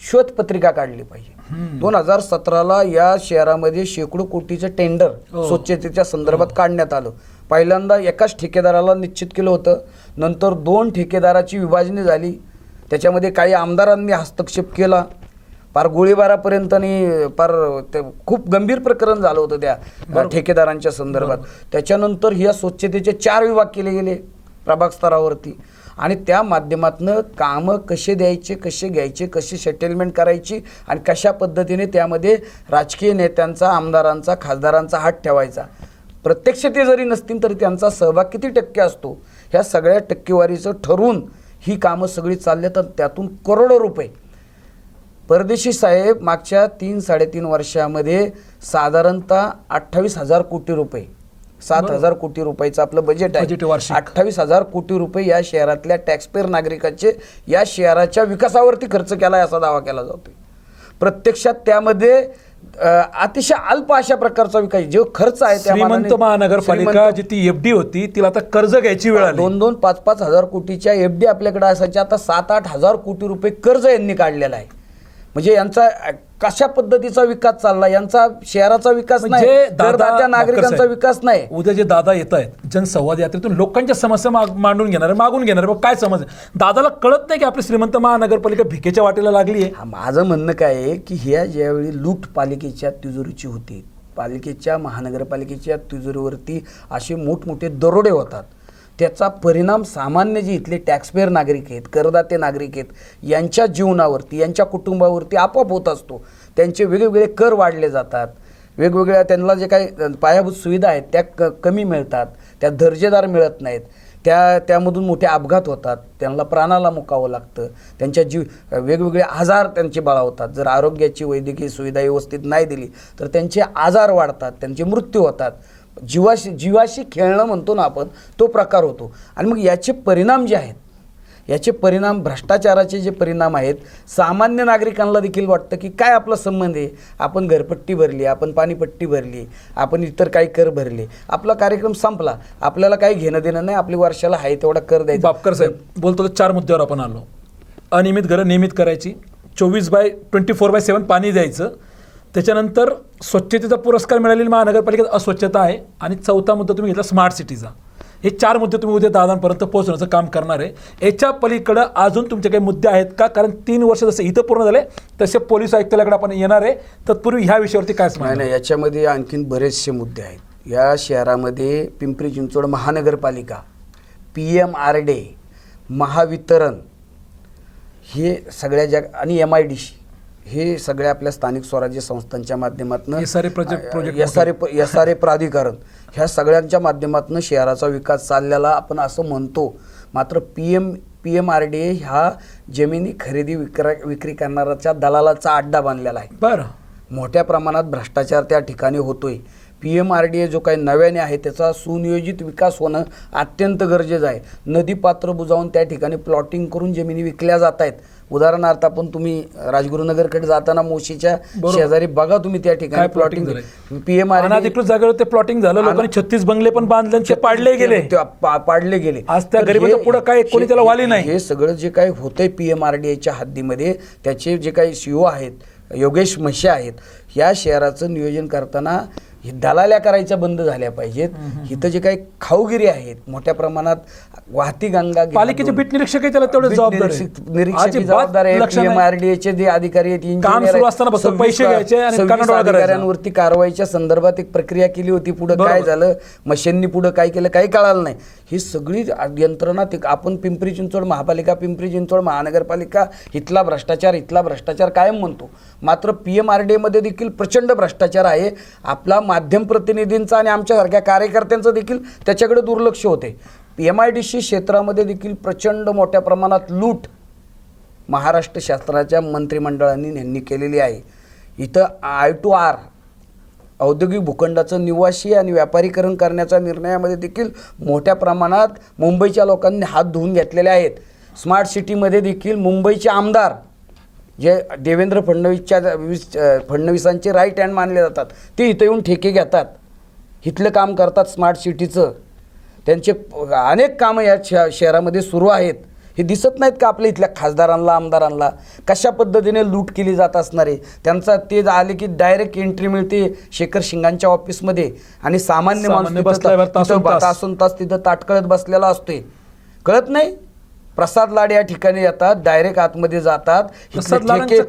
श्वेतपत्रिका काढली पाहिजे. 2017ला या शहरामध्ये शेकडो कोटीचं टेंडर स्वच्छतेच्या संदर्भात काढण्यात आलं. पहिल्यांदा एकाच ठेकेदाराला निश्चित केलं होतं, नंतर 2 ठेकेदाराची विभाजनी झाली, त्याच्यामध्ये काही आमदारांनी हस्तक्षेप केला, फार गोळीबारापर्यंत आणि फार ते खूप गंभीर प्रकरण झालं होतं त्या ठेकेदारांच्या संदर्भात. त्याच्यानंतर ह्या स्वच्छतेचे 4 विभाग केले गेले प्रभाग स्तरावरती आणि त्या माध्यमातून कामं कसे द्यायचे, कसे घ्यायचे, कशी सेटलमेंट करायची आणि कशा पद्धतीने त्यामध्ये राजकीय नेत्यांचा, आमदारांचा, खासदारांचा हात ठेवायचा. प्रत्यक्ष ते जरी नसतील तरी त्यांचा सहभाग किती टक्के असतो, ह्या सगळ्या टक्केवारीचं ठरवून ही कामं सगळी चालले. तर त्यातून करोडो रुपये परदेशी साहेब मागच्या 3-3.5 वर्षामध्ये साधारणतः 28,000 कोटी रुपये 7,000 कोटी रुपयाचं आपलं बजेट बजेट आहे. वार्षिक. 28,000 कोटी रुपये या शहरातल्या टॅक्सपेअर नागरिकांचे या शहराच्या विकासावरती खर्च केला असा दावा केला जातोय. प्रत्यक्षात त्यामध्ये अतिशय अल्प अशा प्रकारचा विकास जो खर्च आहे त्या श्रीमंत मानाने महानगरपालिका जी ती एफडी होती तिला आता कर्ज घ्यायची वेळ आली. 2-2, 5-5 हजार कोटीच्या एफडी आपल्याकडे असायच्या, आता 7-8 हजार कोटी रुपये कर्ज यांनी काढलेला आहे. म्हणजे यांचा कशा पद्धतीचा विकास चालला, यांचा शहराचा विकास नाही, करदात्या नागरिकांचा विकास नाही. उद्या जे दादा येत आहेत जनसंवाद यात्रेतून लोकांच्या समस्या मांडून घेणार, मागून घेणार, काय समज दादाला कळत नाही की आपली श्रीमंत महानगरपालिका भिकेच्या वाटेला लागली आहे. माझं म्हणणं काय आहे की ह्या ज्यावेळी लूट पालिकेच्या तिजोरीची होती, पालिकेच्या महानगरपालिकेच्या तिजोरीवरती असे मोठमोठे दरोडे होतात, त्याचा परिणाम सामान्य जे इथले टॅक्सपेअर नागरिक आहेत, करदाते नागरिक आहेत, यांच्या जीवनावरती, यांच्या कुटुंबावरती आपोआप होत असतो. त्यांचे वेगवेगळे कर वाढले जातात, वेगवेगळ्या त्यांना जे काही पायाभूत सुविधा आहेत त्या कमी मिळतात, त्या दर्जेदार मिळत नाहीत, त्यामधून मोठे अपघात होतात, त्यांना प्राणाला मुकावं लागतं, त्यांच्या वेगवेगळे आजार त्यांचे बळावतात. जर आरोग्याची वैद्यकीय सुविधा व्यवस्थित नाही दिली तर त्यांचे आजार वाढतात, त्यांचे मृत्यू होतात. जीवाशी खेळणं म्हणतो ना आपण, तो प्रकार होतो. आणि मग याचे परिणाम जे आहेत, याचे परिणाम भ्रष्टाचाराचे जे परिणाम आहेत, सामान्य नागरिकांना देखील वाटतं की काय आपला संबंध आहे, आपण घरपट्टी भरली, आपण पाणीपट्टी भरली, आपण इतर काही कर भरले, आपला कार्यक्रम संपला, आपल्याला काही घेणं देणं नाही, आपली वर्षाला आहे तेवढा कर द्यायचा. बापकर साहेब बोलतो तर 4 मुद्द्यावर आपण आलो. अनियमित घरं नियमित करायची, 24/7 पाणी द्यायचं, त्याच्यानंतर स्वच्छतेचा पुरस्कार मिळालेली महानगरपालिकेत अस्वच्छता आहे, आणि 4था मुद्दा तुम्ही घेतला स्मार्ट सिटीचा. हे 4 मुद्दे तुम्ही उद्या दादांपर्यंत पोहोचवण्याचं काम करणार आहे. याच्या पलीकडं अजून तुमचे काही मुद्दे आहेत का? कारण 3 वर्ष जसे इथं पूर्ण झाले तसे पोलीस आयुक्तालयाकडे आपण येणार आहे. तत्पूर्वी ह्या विषयावरती काय सांगणार? नाही, याच्यामध्ये आणखीन बरेचसे मुद्दे आहेत. या शहरामध्ये पिंपरी चिंचवड महानगरपालिका, PMRD, महावितरण, हे सगळ्या आणि MIDC, हे सगळ्या आपल्या स्थानिक स्वराज्य संस्थांच्या माध्यमातून SRA प्राधिकरण, ह्या सगळ्यांच्या माध्यमातून शहराचा विकास चाललेला आपण असं म्हणतो. मात्र PMRD ह्या जमिनी खरेदी विक्री करणाऱ्याच्या दलालाचा अड्डा बांधलेला आहे. बरं, मोठ्या प्रमाणात भ्रष्टाचार त्या ठिकाणी होतोय. PMRD जो काही नव्याने आहे त्याचा सुनियोजित विकास होणं अत्यंत गरजेचं आहे. नदीपात्र बुजावून त्या ठिकाणी प्लॉटिंग करून जमिनी विकल्या जात आहेत. उदाहरणार्थ आपण तुम्ही राजगुरुनगरकडे जाताना मोशीच्या शेजारी बघा तुम्ही त्या ठिकाणी प्लॉटिंग PMRD अनाधिकृत जागेवर ते प्लॉटिंग झालं, लोकांनी 36 बंगले पण बांधले, ते पाडले गेले. आज त्या गरिबाच्या पुढे काय कोणी त्याला वाली नाही. हे सगळं जे काही होतंय PMRDच्या हद्दीमध्ये, त्याचे जे काही CEO आहेत, योगेश म्हशे आहेत, या शहराचं नियोजन करताना हे दलाल्या करायच्या बंद झाल्या पाहिजेत. इथं जे काही खाऊगिरी आहेत, मोठ्या प्रमाणात वाहती गंगा, पालिकेचे बीट निरीक्षक त्याला तेवढं जबाबदार आहे. PMRDचे जे अधिकारी आहेत, इंजिनियर, पैसे घ्यायचे आणि अधिकाऱ्यांवरती कारवाईच्या संदर्भात एक प्रक्रिया केली होती. पुढे काय झालं, मशीननी पुढे काय केलं काही कळालं नाही. ही सगळी यंत्रणा आपण पिंपरी चिंचवड महापालिका, पिंपरी चिंचवड महानगरपालिका इथला भ्रष्टाचार कायम म्हणतो. मात्र PMRD मध्ये देखील प्रचंड भ्रष्टाचार आहे. आपला माध्यम प्रतिनिधींचा आणि आमच्यासारख्या कार्यकर्त्यांचं देखील त्याच्याकडे दुर्लक्ष होते. MIDC क्षेत्रामध्ये देखील प्रचंड मोठ्या प्रमाणात लूट महाराष्ट्र शासनाच्या मंत्रिमंडळाने यांनी केलेली आहे. इथं I2R औद्योगिक भूखंडाचं निवासी आणि व्यापारीकरण करण्याच्या निर्णयामध्ये देखील मोठ्या प्रमाणात मुंबईच्या लोकांनी हात धुवून घेतलेले आहेत. स्मार्ट सिटीमध्ये देखील मुंबईचे आमदार जे देवेंद्र फडणवीसांचे राईट हँड मानले जातात, ते इथं येऊन ठेके घेतात, इथलं काम करतात स्मार्ट सिटीचं. त्यांचे अनेक कामं या शहरामध्ये सुरू आहेत. हे दिसत नाहीत का आपल्या इथल्या खासदारांना, आमदारांना कशा पद्धतीने लूट केली जात असणार आहे. त्यांचा ते आले की डायरेक्ट एंट्री मिळते शेखर शिंगांच्या ऑफिसमध्ये, आणि सामान्य माणूस तासून तास तिथं ताटकळत बसलेला असतोय. कळत नाही. प्रसाद लाड या ठिकाणी येतात, डायरेक्ट आतमध्ये जातात.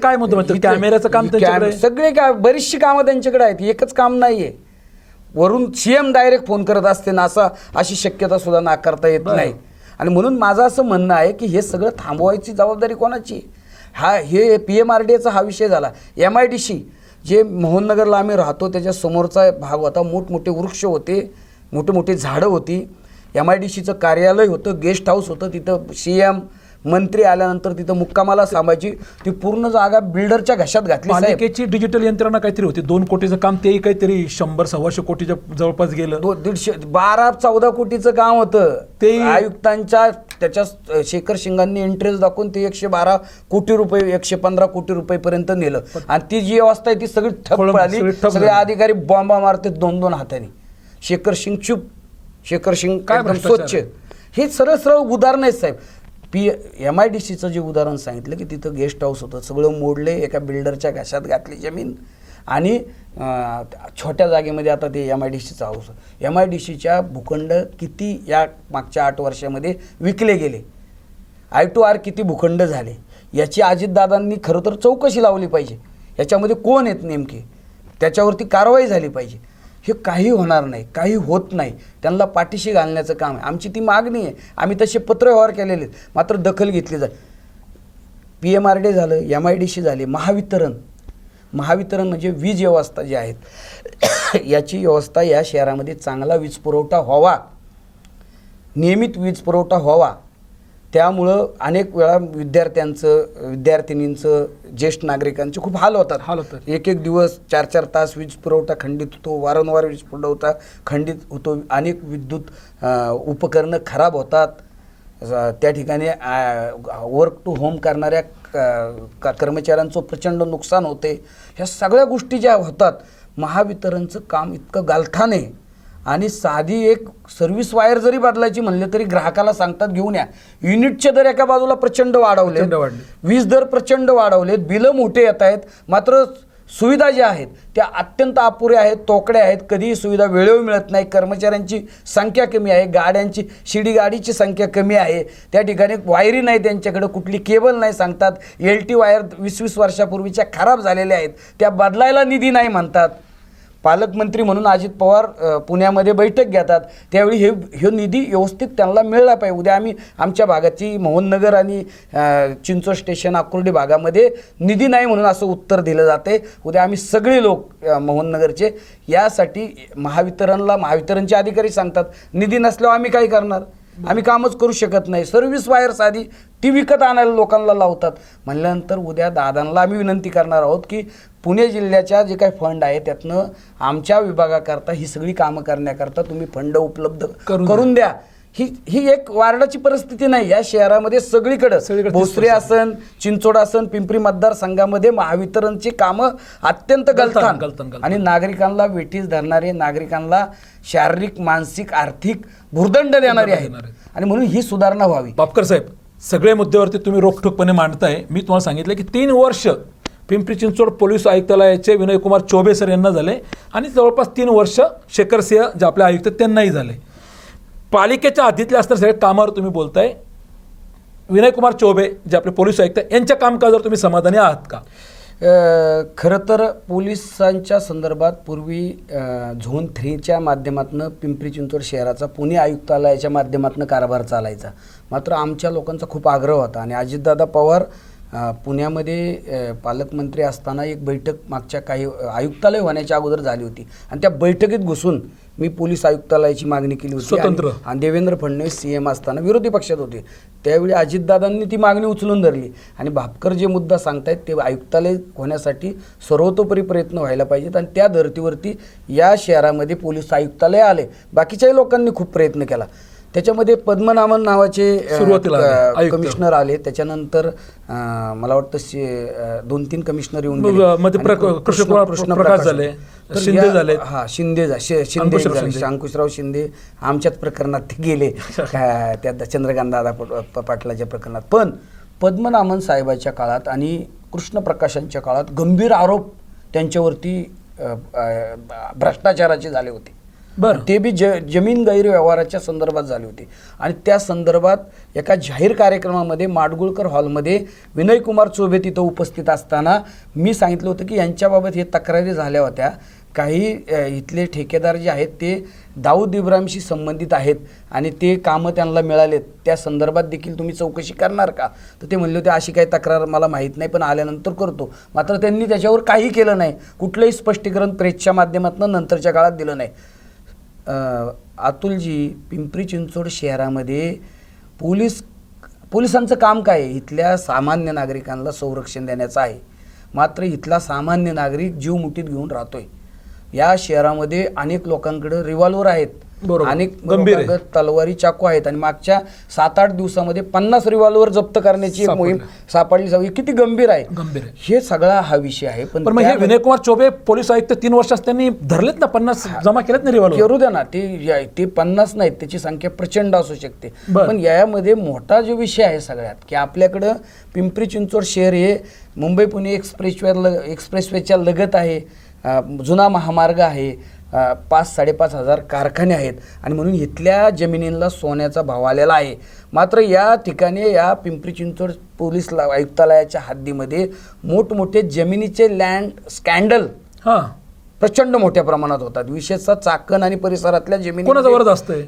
काय मुद्दा, कॅमेऱ्याचं काम, सगळे काय बरीचशी कामं त्यांच्याकडे आहेत. एकच काम नाहीये. वरून CM डायरेक्ट फोन करत असते ना, अशी शक्यता सुद्धा नाकारता येत नाही. आणि म्हणून माझं असं म्हणणं आहे की हे सगळं थांबवायची जबाबदारी कोणाची? हे PMRDचा हा विषय झाला. MIDC जे मोहननगरला आम्ही राहतो त्याच्या समोरचा भाग होता, मोठमोठे वृक्ष होते, मोठे झाडं होती. MIDCचं कार्यालय होतं, गेस्ट हाऊस होतं, तिथं CM मंत्री आल्यानंतर तिथं मुक्कामाला थांबायची, ती पूर्ण जागा बिल्डरच्या घशात घातली साहेब. पालिकेची डिजिटल यंत्रणा काहीतरी होती, 2 कोटीचं काम, तेही काहीतरी 100-125 कोटीच्या जवळपास गेलं. 12-14 कोटीचं काम होतं ते आयुक्तांच्या. त्याच्या शेखर शिंगांनी इंटरेस्ट दाखवून ते 112 कोटी रुपये 115 कोटी रुपयेपर्यंत नेलं. आणि ती जी अवस्था आहे ती सगळी ठप आली. सगळे अधिकारी बॉम्बा मारते 2-2 हाताने. शेखर सिंग चुप, शेखर सिंग काय एकदम भ्रष्टाचार स्वच्छ. हे सरळ उदाहरण आहेत साहेब. MIDCचं जे उदाहरण सांगितलं की तिथं गेस्ट हाऊस होतं, सगळं मोडले, एका बिल्डरच्या घशात घातली जमीन. आणि छोट्या जागेमध्ये आता ते MIDCचं हाऊस. MIDCच्या भूखंड किती या मागच्या 8 वर्षामध्ये विकले गेले, I2R किती भूखंड झाले, याची अजितदादांनी खरं तर चौकशी लावली पाहिजे. याच्यामध्ये कोण आहेत नेमके, त्याच्यावरती कारवाई झाली पाहिजे. हे काही होणार नाही, काही होत नाही. त्यांना पाठीशी घालण्याचं काम आहे. आमची ती मागणी आहे. आम्ही तसे पत्रव्यवहार केलेले आहेत, मात्र दखल घेतली जाईल. PMRD झालं, MIDC झाले, महावितरण म्हणजे वीज व्यवस्था जी आहेत याची व्यवस्था या शहरामध्ये चांगला वीज पुरवठा व्हावा, नियमित वीज पुरवठा व्हावा. त्यामुळं अनेक वेळा विद्यार्थिनींचं, ज्येष्ठ नागरिकांचे खूप हाल होतात. एक दिवस 4-4 तास वीज पुरवठा खंडित होतो, वारंवार वीज पुरवठा खंडित होतो, अनेक विद्युत उपकरणं खराब होतात. त्या ठिकाणी वर्क टू होम करणाऱ्या कर्मचाऱ्यांचं प्रचंड नुकसान होते. ह्या सगळ्या गोष्टी ज्या होतात, महावितरणचं काम इतकं गालठाण आहे. आणि साधी एक सर्व्हिस वायर जरी बदलायची म्हणले तरी ग्राहकाला सांगतात घेऊन या. युनिटचे दर एका बाजूला प्रचंड वाढवले, वीज दर प्रचंड वाढवलेत, बिलं मोठे येत आहेत, मात्र सुविधा ज्या आहेत त्या अत्यंत अपुऱ्या आहेत, तोकड्या आहेत. कधीही सुविधा वेळेवर मिळत नाही. कर्मचाऱ्यांची संख्या कमी आहे, गाड्यांची शिडी गाडीची संख्या कमी आहे. त्या ठिकाणी वायरी नाही, त्यांच्याकडे कुठली केबल नाही सांगतात. LT वायर 20-20 वर्षापूर्वीच्या खराब झालेल्या आहेत, त्या बदलायला निधी नाही म्हणतात. पालकमंत्री म्हणून अजित पवार पुण्यामध्ये बैठक घेतात, त्यावेळी हे निधी व्यवस्थित त्यांना मिळाला पाहिजे. उद्या आम्ही आमच्या भागाची मोहननगर आणि चिंचोड स्टेशन आकुर्डी भागामध्ये निधी नाही म्हणून असं उत्तर दिलं जाते. उद्या आम्ही सगळे लोक मोहननगरचे यासाठी महावितरणचे अधिकारी सांगतात निधी नसल्यावर आम्ही काय करणार, आम्ही कामच करू शकत नाही. सर्व्हिस वायर साधी ती विकत आणायला लोकांना लावतात. म्हणल्यानंतर उद्या दादांना आम्ही विनंती करणार आहोत की पुणे जिल्ह्याच्या जे काही फंड आहे त्यातनं आमच्या विभागाकरता ही सगळी कामं करण्याकरता तुम्ही फंड उपलब्ध करून द्या. ही एक वार्डाची परिस्थिती नाही, या शहरामध्ये सगळीकडे भोसरी असन, चिंचोड असन, पिंपरी मतदारसंघामध्ये महावितरणची कामं अत्यंत गलथान आणि नागरिकांना वेठीस धरणारे, नागरिकांना शारीरिक, मानसिक, आर्थिक भुर्दंड देणारे आहेत. आणि म्हणून ही सुधारणा व्हावी. बापकर साहेब, सगळे मुद्द्यावरती तुम्ही रोखठोकपणे मांडताय. मी तुम्हाला सांगितलं की 3 वर्ष पिंपरी चिंचवड पोलीस आयुक्तालयाचे विनयकुमार चौबे सर यांना झाले आणि जवळपास 3 वर्ष शेखर सिंह जे आपले आयुक्त त्यांनाही झाले. पालिकेच्या हद्दीतले असणाऱ्या सगळ्या कामावर तुम्ही बोलताय. विनयकुमार चौबे जे आपले पोलीस आयुक्त यांच्या कामकाजावर तुम्ही समाधानी आहात का? खरं तर पोलिसांच्या संदर्भात पूर्वी झोन 3च्या माध्यमातून पिंपरी चिंचवड शहराचा पुणे आयुक्तालयाच्या माध्यमातून कारभार चालायचा. मात्र आमच्या लोकांचा खूप आग्रह होता आणि अजितदादा पवार पुण्यामध्ये पालकमंत्री असताना एक बैठक मागच्या काही आयुक्तालय होण्याच्या अगोदर झाली होती आणि त्या बैठकीत घुसून मी पोलीस आयुक्तालयाची मागणी केली होती स्वतंत्र. आणि देवेंद्र फडणवीस CM असताना विरोधी पक्षात होते. त्यावेळी अजितदादांनी ती मागणी उचलून धरली आणि भापकर जे मुद्दा सांगतायत ते आयुक्तालय होण्यासाठी सर्वतोपरी प्रयत्न व्हायला पाहिजेत आणि त्या धर्तीवरती या शहरामध्ये पोलीस आयुक्तालय आले. बाकीच्याही लोकांनी खूप प्रयत्न केला. त्याच्यामध्ये पद्मनाभन नावाचे कमिशनर आले. त्याच्यानंतर मला वाटतं 2-3 कमिशनर येऊन प्रकाश झाले, शिंदे झाले, शिंदे अंकुशराव शिंदे आमच्याच प्रकरणात ते गेले त्या चंद्रकांत दादा पाटलाच्या प्रकरणात. पण पद्मनाभन साहेबाच्या काळात आणि कृष्णप्रकाशांच्या काळात गंभीर आरोप त्यांच्यावरती भ्रष्टाचाराचे झाले होते. ते बी जमीन गैरव्यवहाराच्या संदर्भात झाली होती आणि त्या संदर्भात एका जाहीर कार्यक्रमामध्ये माडगुळकर हॉलमध्ये विनयकुमार चौबे तिथं उपस्थित असताना मी सांगितलं होतं की यांच्याबाबत हे तक्रारी झाल्या होत्या. काही इथले ठेकेदार जे आहेत ते दाऊद इब्राहिमशी संबंधित आहेत आणि ते कामं त्यांना मिळालेत, त्या संदर्भात देखील तुम्ही चौकशी करणार का? तर ते म्हणले होते अशी काही तक्रार मला माहीत नाही पण आल्यानंतर करतो. मात्र त्यांनी त्याच्यावर काही केलं नाही, कुठलंही स्पष्टीकरण प्रेसच्या माध्यमातून नंतरच्या काळात दिलं नाही. अतुलजी, पिंपरी चिंचवड शहरामध्ये पोलिसांचं काम काय आहे? इथल्या सामान्य नागरिकांना संरक्षण देण्याचं आहे. मात्र इथला सामान्य नागरिक जीव मुठीत घेऊन राहतोय. या शहरामध्ये अनेक लोकांकडे रिव्हॉल्वर आहेत, बरोबर. अनेक गंभीर आहे. लोकांकडे तलवारी चाकू आहेत आणि मागच्या 7-8 दिवसामध्ये 50 रिव्हॉल्वर जप्त करण्याची एक मोहीम सापडली. किती गंभीर आहे. गंभीर आहे. हे सगळा हा विषय आहे. पण मग हे विनयकुमार चौबे पोलीस आयुक्त 3 वर्षात त्यांनी धरलेत ना, 50 जमा केलेत ना रिव्हॉल्वर. करू द्या ना, ते 50 नाहीत, त्याची संख्या प्रचंड असू शकते. बरं. पण यामध्ये मोठा जो विषय आहे सगळ्यात, की आपल्याकडं पिंपरी चिंचवड शहर हे मुंबई पुणे एक्सप्रेसवेच्या लगत आहे. जुना महामार्ग आहे. 5-5.5 हजार कारखाने आहेत आणि म्हणून इथल्या जमिनींना सोन्याचा भाव आलेला आहे. मात्र या ठिकाणी या पिंपरी चिंचवड पोलीस आयुक्तालयाच्या हद्दीमध्ये मोठमोठे जमिनीचे लँड स्कॅन्डल हां, प्रचंड मोठ्या प्रमाणात होतात. विशेषतः चाकण आणि परिसरातल्या जमिनी कोणाचा वरद असतंय?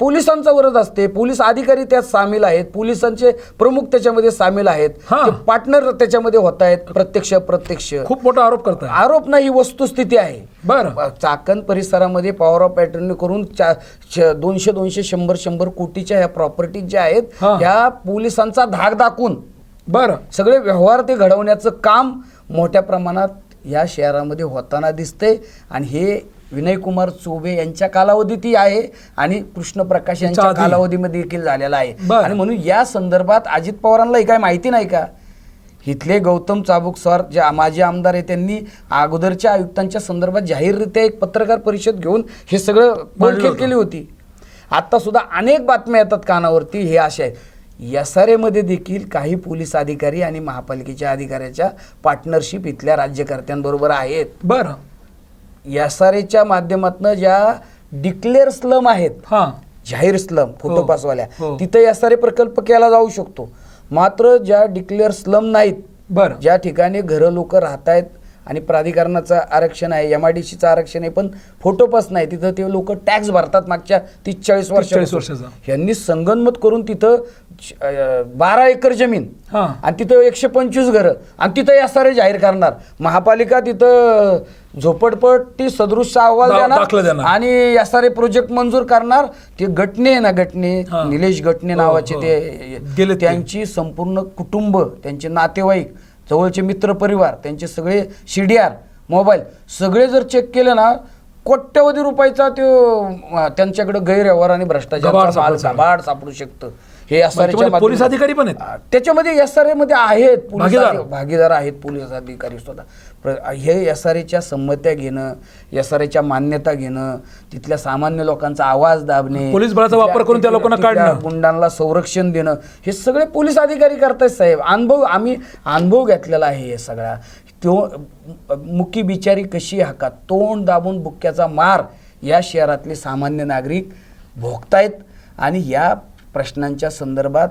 पोलिसांचा वरद असते. पोलीस अधिकारी त्यात सामील आहेत, पोलिसांचे प्रमुख त्याच्यामध्ये सामील आहेत, हां. पार्टनर त्याच्यामध्ये होत आहेत. प्रत्यक्ष खूप मोठा आरोप करताय. आरोप नाही, ही वस्तुस्थिती आहे. बरं. चाकण परिसरामध्ये पॉवर ऑफ पॅटर्न करून 200 100 कोटीच्या ह्या प्रॉपर्टी ज्या आहेत, हां. ह्या पोलिसांचा धाक दाखवून बरं. सगळे व्यवहार ते घडवण्याचं काम मोठ्या प्रमाणात या शहरामध्ये होताना दिसतंय. आणि हे विनयकुमार चौबे यांच्या कालावधीतही आहे आणि कृष्ण प्रकाश यांच्या आधी. कालावधीमध्ये देखील झालेला आहे. बरं. आणि म्हणून या संदर्भात अजित पवारांना काय माहिती नाही का? इथले गौतम चाबुकस्वार जे माजी आमदार आहे, त्यांनी अगोदरच्या आयुक्तांच्या संदर्भात जाहीररित्या एक पत्रकार परिषद घेऊन हे सगळं बोलखेल केली होती. आता सुद्धा अनेक बातम्या येतात कानावरती, हे अशा आहेत. एसआरएमध्ये देखील काही पोलीस अधिकारी आणि महापालिकेच्या अधिकाऱ्याच्या पार्टनरशिप इथल्या राज्यकर्त्यांबरोबर आहेत. बरं. एसआरएच्या माध्यमातून ज्या डिक्लेअर स्लम आहेत, हां, जाहीर स्लम फोटोपासवाल्या, हो. तिथे एसआरए प्रकल्प केला जाऊ शकतो. मात्र ज्या डिक्लेअर स्लम नाहीत, बरं. ज्या ठिकाणी घरं लोक राहत आहेत आणि प्राधिकरणाचं आरक्षण आहे, MIDCचं आरक्षण आहे, पण फोटोपास नाही, तिथं ते लोक टॅक्स भरतात मागच्या 30-40 वर्षाचा. यांनी संगनमत करून तिथं 12 एकर जमीन हां. आणि तिथं 125 घरं आणि तिथं एसआरए जाहीर करणार. महापालिका तिथं झोपडपट्टी सदृश अहवाल दाखलं देणार देणार. आणि एसआरए प्रोजेक्ट मंजूर करणार. ते गटणे आहे ना, गटणे, हां. निलेश गटणे हो, नावाचे हो. ते गेले ते. त्यांची संपूर्ण कुटुंब, त्यांचे नातेवाईक, जवळचे मित्र परिवार, त्यांचे सगळे CDR मोबाईल सगळे जर चेक केले ना, कोट्यवधी रुपयाचा तो त्यांच्याकडे गैरव्यवहार आणि भ्रष्टाचार बाड सापडू शकतं. हे एसआरएच्या पोलीस अधिकारी पण आहेत. त्याच्यामध्ये एसआरए मध्ये आहेत भागीदार. भागीदार आहेत पोलीस अधिकारी सुद्धा. हे एसआरएच्या संमत्या घेणं, एसआरएच्या मान्यता घेणं, तिथल्या सामान्य लोकांचा आवाज दाबणे, पोलीस बळाचा वापर करून त्या लोकांना तिथल्या काढणं, गुंडांना संरक्षण देणं, हे सगळे पोलीस अधिकारी करतायत साहेब. आम्ही अनुभव घेतलेला आहे हे सगळा. तो मुकी बिचारी कशी हाका, तोंड दाबून बुक्क्याचा मार या शहरातले सामान्य नागरिक भोगतायत. आणि या प्रश्नांच्या संदर्भात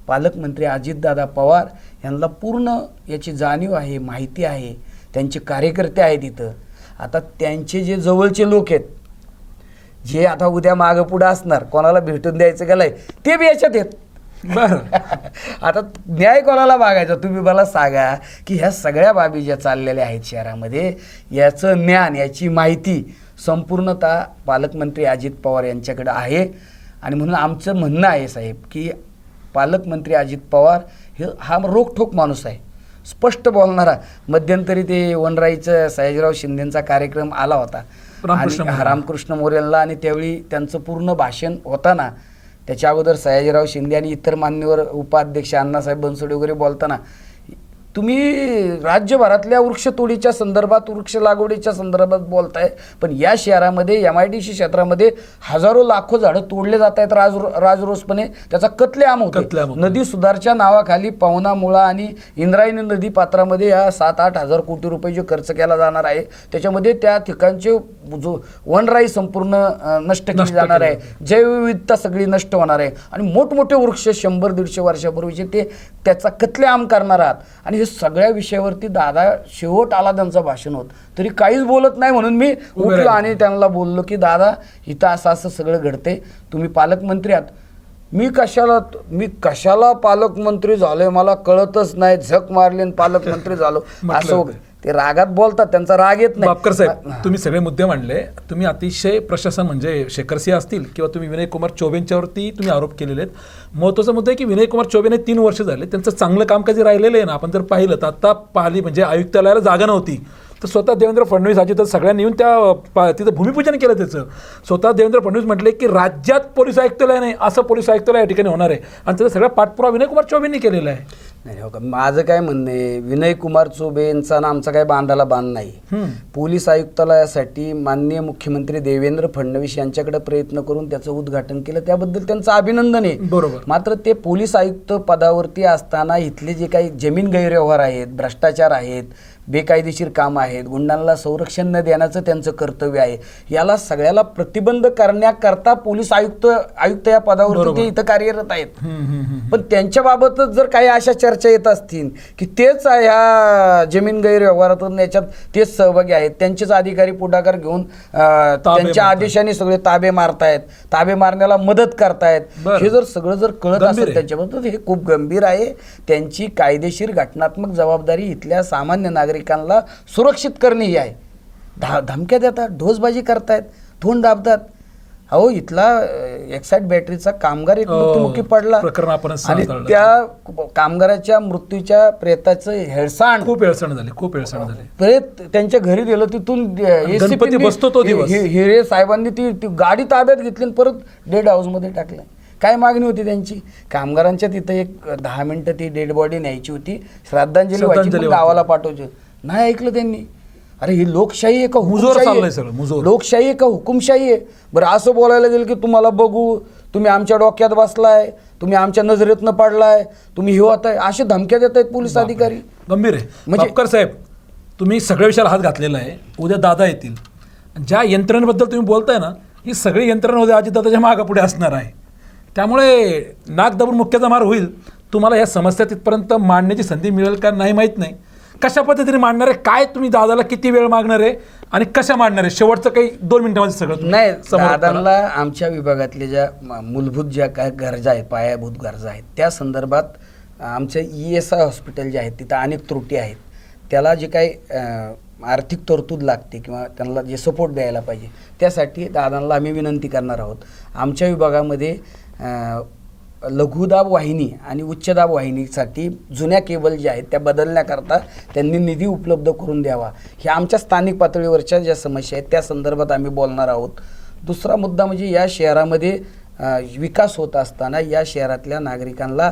पालकमंत्री अजितदादा पवार यांना पूर्ण याची जाणीव आहे, माहिती आहे. त्यांचे कार्यकर्ते आहेत इथं. आता त्यांचे जे जवळचे लोक आहेत, जे आता उद्या मागं पुढं असणार, कोणाला भेटून द्यायचं गेलंय, ते बी याच्यात आहेत. बरं. आता न्याय कोणाला मागायचा? तुम्ही मला सांगा की ह्या सगळ्या बाबी ज्या चाललेल्या आहेत शहरामध्ये, याचं ज्ञान, याची माहिती संपूर्णतः पालकमंत्री अजित पवार यांच्याकडे आहे. आणि म्हणून आमचं म्हणणं आहे साहेब, की पालकमंत्री अजित पवार हा रोखठोक माणूस आहे, स्पष्ट बोलणारा. मध्यंतरी ते वनराईचं सयाजीराव शिंदेचा कार्यक्रम आला होता रामकृष्ण मोरेला, आणि त्यावेळी त्यांचं पूर्ण भाषण होताना, त्याच्या अगोदर सयाजीराव शिंदे आणि इतर मान्यवर उपाध्यक्ष अण्णासाहेब बनसोडे वगैरे बोलताना, तुम्ही राज्यभरातल्या वृक्षतोडीच्या संदर्भात, वृक्ष लागवडीच्या संदर्भात बोलताय, पण या शहरामध्ये MIDC क्षेत्रामध्ये हजारो लाखो झाडं तोडले जात आहेत राजरोसपणे. त्याचा कत्लेआम होतो. नदी सुधारच्या नावाखाली पवना, मुळा आणि इंद्रायणी नदी पात्रामध्ये या 7-8 हजार कोटी रुपये जो खर्च केला जाणार आहे, त्याच्यामध्ये त्या ठिकाणचे जो वनराई संपूर्ण नष्ट केली जाणार आहे, जैवविविधता सगळी नष्ट होणार आहे आणि मोठमोठे वृक्ष 100-150 वर्षापूर्वीचे ते त्याचा कत्लेआम करणार आहात. आणि हे सगळ्या विषयावरती दादा शेवट आला त्यांचं भाषण होत तरी काहीच बोलत नाही. म्हणून मी उठलो आणि त्यांना बोललो की दादा, इथं असं सगळं घडते, तुम्ही पालकमंत्री आहात. मी कशाला पालकमंत्री झालोय मला कळतच नाही, झक मारले पालकमंत्री झालो असं. ते रागात बोलतात, त्यांचा राग येत नाही. बापकर साहेब, तुम्ही सगळे मुद्दे मांडले. तुम्ही अतिशय प्रशासन म्हणजे शेखरसिंह असतील किंवा तुम्ही विनय कुमार चौबेंच्यावरती तुम्ही आरोप केलेले आहेत. महत्त्वाचा मुद्दा आहे की विनय कुमार चौबेने 3 वर्ष झाले, त्यांचं चांगलं कामकाज राहिलेलं आहे ना. आपण जर पाहिलं तर आता पाहिली म्हणजे आयुक्तालयाला जागा नव्हती, तर स्वतः देवेंद्र फडणवीस अजित सगळ्यांनी येऊन तिथं भूमिपूजन केलं त्याचं. स्वतः देवेंद्र फडणवीस म्हटले की राज्यात पोलीस आयुक्तालय नाही, असं पोलीस आयुक्तालय या ठिकाणी होणार आहे, आणि त्याचा सगळा पाठपुरावा विनय कुमार चौबेंनी केलेला आहे. नाही हो का, माझं काय म्हणणं आहे, विनय कुमार चौबेंचा ना आमचा काय बांधाला बांध नाही. पोलीस आयुक्तालयासाठी माननीय मुख्यमंत्री देवेंद्र फडणवीस यांच्याकडे प्रयत्न करून त्याचं उद्घाटन केलं, त्याबद्दल त्यांचं अभिनंदन आहे. बरोबर. मात्र ते पोलीस आयुक्त पदावरती असताना इथले जे काही जमीन गैरव्यवहार आहेत, भ्रष्टाचार आहेत, बेकायदेशीर कामं आहेत, गुंडांना संरक्षण न देण्याचं त्यांचं कर्तव्य आहे. याला सगळ्याला प्रतिबंध करण्याकरता पोलीस आयुक्त या पदावरती ते इथं कार्यरत आहेत. पण त्यांच्याबाबतच जर काही अशा चर्चा येत असतील की तेच ह्या जमीन गैरव्यवहारातून याच्यात तेच सहभागी आहेत, त्यांचेच अधिकारी पुढाकार घेऊन त्यांच्या आदेशाने सगळे ताबे मारतायत, ताबे मारण्याला मदत करतायत, हे जर सगळं जर कळत असेल त्यांच्याबद्दल, हे खूप गंभीर आहे. त्यांची कायदेशीर घटनात्मक जबाबदारी इथल्या सामान्य नागरिकांना सुरक्षित करणे ही आहे. धमक्या देतात, ढोसबाजी करतायत, तोंड दाबतात. अहो, इथला एक्साइट बॅटरीचा कामगार एक मृत्युमुखी पडला आणि त्या कामगाराच्या मृत्यूच्या प्रेताचं हेळसाण, खूप हेळसाण झाली. प्रेत त्यांच्या घरी गेलं, तिथून गणपती बसतो तो दिवस हिरे साहेबांनी ती गाडी ताब्यात घेतली आणि परत डेड हाऊसमध्ये टाकलं. काय मागणी होती त्यांची? कामगारांच्या तिथं एक 10 मिनिटं ती डेड बॉडी न्यायची होती, श्रद्धांजली व्हायची, गावाला पाठवायची. नाही ऐकलं त्यांनी. अरे ही लोकशाही आहे का हुकुमशाही? लोकशाही आहे का हुकुमशाही आहे? बरं, असं बोलायला गेलं की तुम्हाला बघू, तुम्ही आमच्या डोक्यात बसलाय, तुम्ही आमच्या नजरेतनं पडलाय, तुम्ही हे होत आहे, असे धमक्या देत आहेत पोलीस अधिकारी. गंभीर आहे. बापकर साहेब, तुम्ही सगळ्या विषयाला हात घातलेला आहे. उद्या दादा येतील, ज्या यंत्रणेबद्दल तुम्ही बोलताय ना, ही सगळी यंत्रणा उद्या अजितदादाच्या मागं पुढे असणार आहे. त्यामुळे नाक दाबून मुक्याचा मार होईल. तुम्हाला या समस्या तिथपर्यंत मांडण्याची संधी मिळेल का नाही माहीत नाही. कशा पद्धतीने मांडणार आहे, काय तुम्ही दादाला किती वेळ मागणार आहे आणि कशा मांडणार आहे, शेवटचं काही 2 मिनिटांमध्ये सगळं नाही. दादाला आमच्या विभागातल्या ज्या मूलभूत ज्या काय गरजा आहेत, पायाभूत गरजा आहेत, त्या संदर्भात आमच्या ESI हॉस्पिटल जे आहेत तिथं अनेक त्रुटी आहेत. त्याला जे काही आर्थिक तरतूद लागते किंवा त्यांना जे सपोर्ट द्यायला पाहिजे, त्यासाठी दादांना आम्ही विनंती करणार आहोत. आमच्या विभागामध्ये लघुदाब वाहिनी आणि उच्चदाब वाहिनीसाठी जुन्या केबल ज्या आहेत त्या बदलण्याकरता त्यांनी निधी उपलब्ध करून द्यावा. ह्या आमच्या स्थानिक पातळीवरच्या ज्या समस्या आहेत त्या संदर्भात आम्ही बोलणार आहोत. दुसरा मुद्दा म्हणजे या शहरामध्ये विकास होत असताना या शहरातल्या नागरिकांना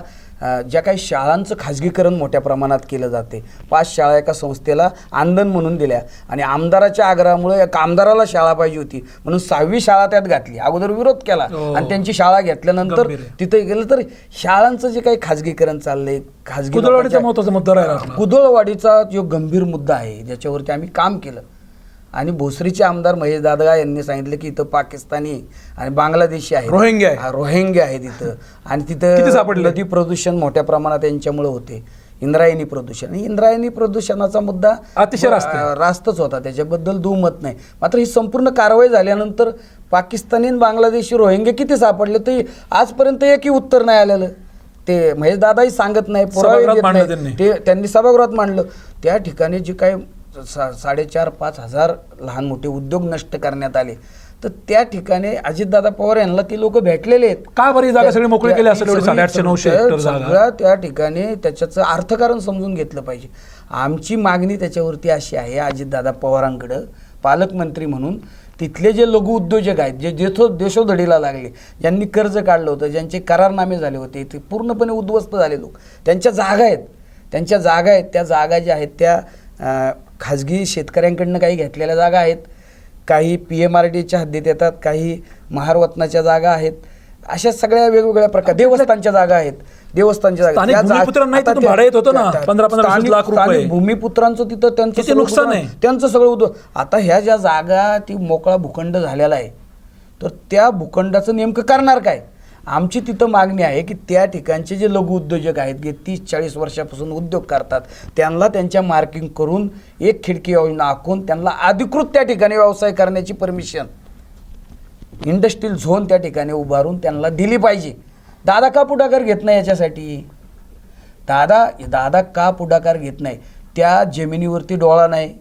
ज्या काही शाळांचं खाजगीकरण मोठ्या प्रमाणात केलं जाते. 5 शाळा एका संस्थेला आंदण म्हणून दिल्या आणि आमदाराच्या आग्रहामुळे एका आमदाराला शाळा पाहिजे होती म्हणून 6वी शाळा त्यात घातली. अगोदर विरोध केला आणि त्यांची शाळा घेतल्यानंतर तिथे गेलं तर शाळांचं जे काही खाजगीकरण चाललंय, कुदळवाडीचा जो गंभीर मुद्दा आहे ज्याच्यावरती आम्ही काम केलं आणि भोसरीचे आमदार महेश दादगा यांनी सांगितलं की इथं पाकिस्तानी आणि बांगलादेशी आहे, रोहिंग्या आहे तिथं, आणि तिथं नदी प्रदूषण मोठ्या प्रमाणात यांच्यामुळे होते. इंद्रायणी प्रदूषण, इंद्रायणी प्रदूषणाचा मुद्दा अतिशय रास्तच होता, त्याच्याबद्दल दुमत नाही. मात्र ही संपूर्ण कारवाई झाल्यानंतर पाकिस्तानी आणि बांगलादेशी रोहिंग्या किती सापडले ते आजपर्यंत एकही उत्तर नाही आलेलं. ते महेश दादाही सांगत नाही, पुरावे देत नाही. ते त्यांनी सभागृहात मांडलं. त्या ठिकाणी जे काही 4,500-5 हजार लहान मोठे उद्योग नष्ट करण्यात आले, तर त्या ठिकाणी अजितदादा पवार यांना ती लोक भेटलेले आहेत. का बरी जागा सगळी मोकळी केली असेल? 800-900 हेक्टर जागा त्या ठिकाणी त्याच्याचं अर्थकारण समजून घेतलं पाहिजे. आमची मागणी त्याच्यावरती अशी आहे अजितदादा पवारांकडं पालकमंत्री म्हणून, तिथले जे लघु उद्योजक आहेत, जे देशोधडीला लागले, ज्यांनी कर्ज काढलं होतं, ज्यांचे करारनामे झाले होते, ते पूर्णपणे उद्ध्वस्त झाले लोक, त्यांच्या जागा आहेत, त्या जागा ज्या आहेत त्या खाजगी शेतकऱ्यांकडनं काही घेतलेल्या जागा आहेत, काही PMRDच्या हद्दीत येतात, काही महारवतनाच्या जागा आहेत, अशा सगळ्या वेगवेगळ्या प्रकार. देवस्थानच्या जागा आहेत, भूमिपुत्रांचं तिथं त्यांचं नुकसान आहे, त्यांचं सगळं. आता ह्या ज्या जागा ती मोकळा भूखंड झालेला आहे, तर त्या भूखंडाचं नेमकं करणार काय? आमची तिथं मागणी आहे की त्या ठिकाणचे जे लघु उद्योजक आहेत जे 30-40 वर्षापासून उद्योग करतात, त्यांना त्यांच्या मार्किंग करून एक खिडकी योजना आखून त्यांना अधिकृत त्या ठिकाणी व्यवसाय करण्याची परमिशन, इंडस्ट्रियल झोन त्या ठिकाणी उभारून त्यांना दिली पाहिजे. दादा का पुढाकार घेत नाही याच्यासाठी? दादा का पुढाकार घेत नाही? त्या जमिनीवरती डोळा नाही,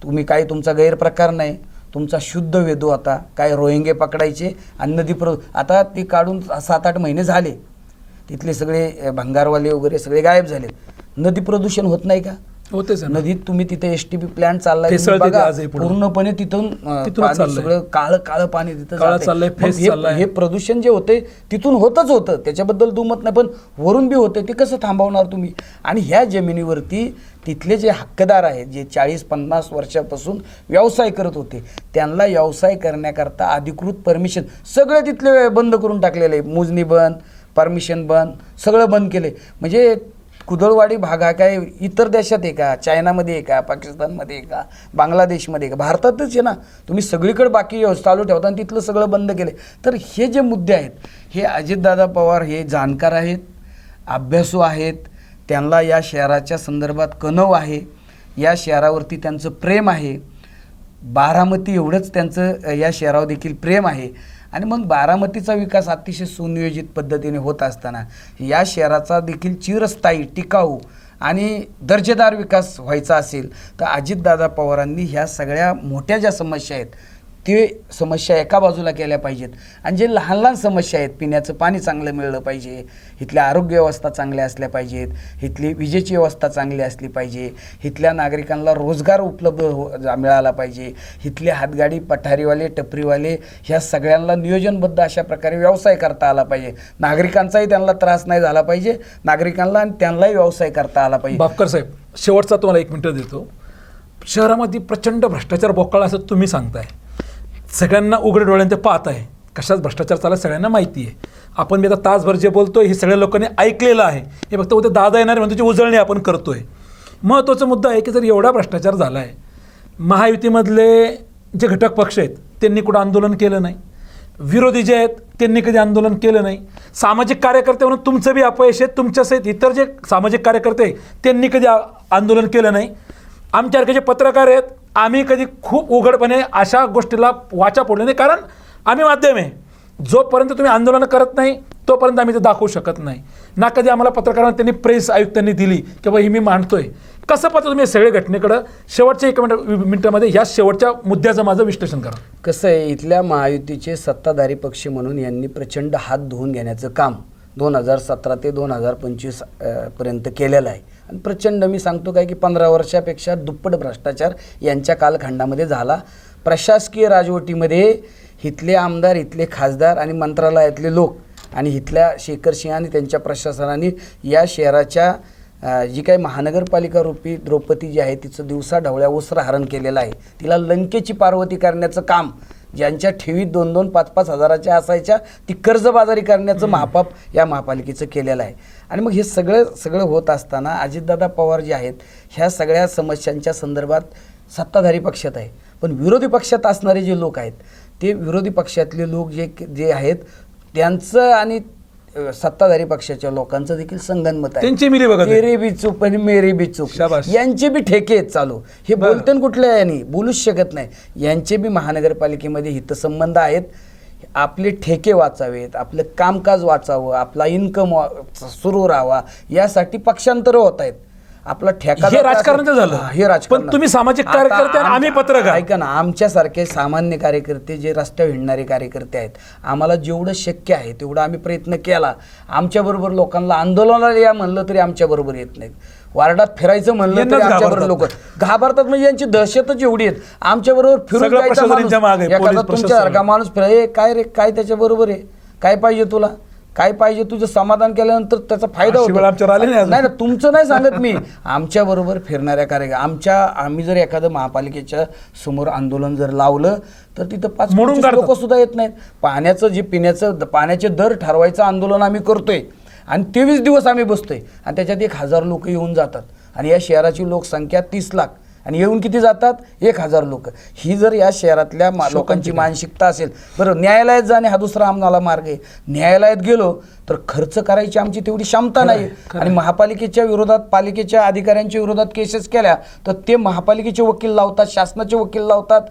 तुम्ही काही तुमचा गैरप्रकार नाही, तुमचा शुद्ध वेदू होता, काय रोहिंगे पकडायचे आणि नदी आता ते काढून 7-8 महिने झाले, तिथले सगळे भंगारवाले वगैरे सगळे गायब झाले. नदी प्रदूषण होत नाही का? होते सर. नदीत तुम्ही तिथे STP प्लांट चाललाय, फेसळते तुम्ही बघा, आजही पुढं. पूर्णपणे तिथून पाणी सगळं काळं पाणी तिथं काळं जातंय. चाललंय, मग फेस चाललाय. हे प्रदूषण जे होते तिथून होतं, त्याच्याबद्दल दुमत नाही, पण वरून बी होते, ते कसं थांबवणार तुम्ही? आणि ह्या जमिनीवरती तिथले जे हक्कदार आहेत, जे 40-50 वर्षापासून व्यवसाय करत होते, त्यांना व्यवसाय करण्याकरता अधिकृत परमिशन सगळं तिथले बंद करून टाकलेलं आहे. मोजणी बंद, परमिशन बंद, सगळं बंद केले. म्हणजे कुदळवाडी भाग हा काय इतर देशात आहे का? चायनामध्ये आहे का? पाकिस्तानमध्ये आहे का? बांगलादेशमध्ये आहे का? भारतातच आहे ना. तुम्ही सगळीकडे बाकी चालू ठेवता आणि तिथलं सगळं बंद केले. तर हे जे मुद्दे आहेत, हे अजितदादा पवार हे जाणकार आहेत, अभ्यासू आहेत, त्यांना या शहराच्या संदर्भात कणव आहे, या शहरावरती त्यांचं प्रेम आहे. बारामती एवढंच त्यांचं या शहरावर देखील प्रेम आहे. आणि मग बारामतीचा विकास अतिशय सुनियोजित पद्धतीने होत असताना या शहराचा देखील चिरस्थायी, टिकाऊ आणि दर्जेदार विकास व्हायचा असेल तर अजितदादा पवारांनी ह्या सगळ्या मोठ्या ज्या समस्या आहेत ते समस्या एका बाजूला केल्या पाहिजेत. आणि जे लहान लहान समस्या आहेत, पिण्याचं पाणी चांगलं मिळलं पाहिजे, इथल्या आरोग्य व्यवस्था चांगल्या असल्या पाहिजेत, इथली विजेची व्यवस्था चांगली असली पाहिजे, इथल्या नागरिकांना रोजगार उपलब्ध मिळाला पाहिजे, इथले हातगाडी पठारीवाले, टपरीवाले ह्या सगळ्यांना नियोजनबद्ध अशा प्रकारे व्यवसाय करता आला पाहिजे. नागरिकांचाही त्यांना त्रास नाही झाला पाहिजे, नागरिकांना आणि त्यांनाही व्यवसाय करता आला पाहिजे. बापकर साहेब, शेवटचा तुम्हाला 1 मिनिट देतो. शहरामध्ये प्रचंड भ्रष्टाचार बोकाळा असं तुम्ही सांगताय, सगळ्यांना उघडे डोळ्यांचे पाहत आहे, कशाच भ्रष्टाचार चालला सगळ्यांना माहिती आहे. आपण मी आता तासभर जे बोलतोय हे सगळ्या लोकांनी ऐकलेलं आहे. हे फक्त उद्या दादा येणार म्हणजे त्याची उजळणी आपण करतोय. महत्त्वाचा मुद्दा आहे की जर एवढा भ्रष्टाचार झाला आहे, महायुतीमधले जे घटक पक्ष आहेत त्यांनी कुठं आंदोलन केलं नाही, विरोधी जे आहेत त्यांनी कधी आंदोलन केलं नाही, सामाजिक कार्यकर्ते म्हणून तुमचं बी अपयश आहेत, तुमच्यासहित इतर जे सामाजिक कार्यकर्ते त्यांनी कधी आंदोलन केलं नाही. आमच्यासारखे जे पत्रकार आहेत आम्ही कधी खूप उघडपणे अशा गोष्टीला वाचा फोडले नाही, कारण आम्ही माध्यम आहे. जोपर्यंत तुम्ही आंदोलन करत नाही तोपर्यंत आम्ही ते दाखवू शकत नाही ना. कधी आम्हाला पत्रकारांना त्यांनी प्रेस आयुक्तांनी दिली की बाबा ही मी मांडतोय. कसं पाहता तुम्ही सगळे घटनेकडं? शेवटच्या 1 मिनिटामध्ये ह्या शेवटच्या मुद्द्याचं माझं विश्लेषण करा. कसं आहे, इथल्या महायुतीचे सत्ताधारी पक्ष म्हणून यांनी प्रचंड हात धुवून घेण्याचं काम 2017 ते 2025 पर्यंत केलेलं आहे. आणि प्रचंड मी सांगतो काय की 15 वर्षापेक्षा दुप्पट भ्रष्टाचार यांच्या कालखंडामध्ये झाला. प्रशासकीय राजवटीमध्ये इथले आमदार, इथले खासदार आणि मंत्रालयातले लोक आणि इथल्या शेखर सिंह आणि त्यांच्या प्रशासनाने या शहराच्या जी काही महानगरपालिका रूपी द्रौपदी जी आहे तिचं दिवसा ढवळ्या उसरहरण केलेलं आहे. तिला लंकेची पार्वती करण्याचं काम, ज्यांच्या ठेवीत 2-2, 5-5 हजाराच्या असायच्या ती कर्जबाजारी करण्याचं महापाप या महापालिकेचं केलेलं आहे. आणि मग हे सगळं होत असताना अजितदादा पवार जे आहेत ह्या सगळ्या समस्यांच्या संदर्भात सत्ताधारी पक्षात आहे, पण विरोधी पक्षात असणारे जे लोक आहेत ते विरोधी पक्षातले लोक जे आहेत त्यांचं आणि सत्ताधारी पक्षाच्या लोकांचं देखील संगनमत आहे. त्यांची मिली बघा, तेरे बी चूक आणि मेरी बी चूक, शाबास. यांचे बी ठेके आहेत चालू. हे बोलते कुठल्या याने बोलूच शकत नाही. यांचे बी महानगरपालिकेमध्ये हितसंबंध आहेत. आपले ठेके वाचावेत, आपलं कामकाज वाचावं, आपला इन्कम सुरू राहावा यासाठी पक्षांतर होत आहेत. आपला ठेका हे राजकारणाचं झालं. हे राजकारण. पण तुम्ही सामाजिक कार्यकर्ते आणि आम्ही पत्रकार. ऐका ना, आमच्यासारखे सामान्य कार्यकर्ते जे रस्त्यावर हिंडणारे कार्यकर्ते आहेत, आम्हाला जेवढं शक्य आहे तेवढं आम्ही प्रयत्न केला. आमच्याबरोबर लोकांना आंदोलनाला या म्हणलं तरी आमच्याबरोबर येत नाहीत. वार्डात फिरायचं म्हणलं तरी आमच्याबरोबर लोक घाबरतात. म्हणजे यांची दहशतच एवढी आहेत. आमच्याबरोबर फिरून जायचा माणूस, एखादा तुमच्यासारखा माणूस फिराय, काय रे काय त्याच्याबरोबर आहे, काय पाहिजे तुला, काय पाहिजे, तुझं समाधान केल्यानंतर त्याचा फायदा होतो. नाही ना, तुमचं नाही सांगत मी, आमच्याबरोबर फिरणाऱ्या आम्ही जर एखादं महापालिकेच्या समोर आंदोलन जर लावलं तर तिथं 5 लोक सुद्धा येत नाहीत. पाण्याचे दर ठरवायचं आंदोलन आम्ही करतोय आणि 23 दिवस आम्ही बसतोय आणि त्याच्यात 1000 लोक येऊन जातात. आणि या शहराची लोकसंख्या 30 लाख आणि येऊन किती जातात? 1000 लोक. ही जर या शहरातल्या लोकांची मानसिकता असेल, बरं न्यायालयात जाणे हा दुसरा आम्हाला मार्ग आहे. न्यायालयात गेलो तर खर्च करायची आमची तेवढी क्षमता नाही. आणि महापालिकेच्या विरोधात, पालिकेच्या अधिकाऱ्यांच्या विरोधात केसेस केल्या तर ते महापालिकेचे वकील लावतात, शासनाचे वकील लावतात,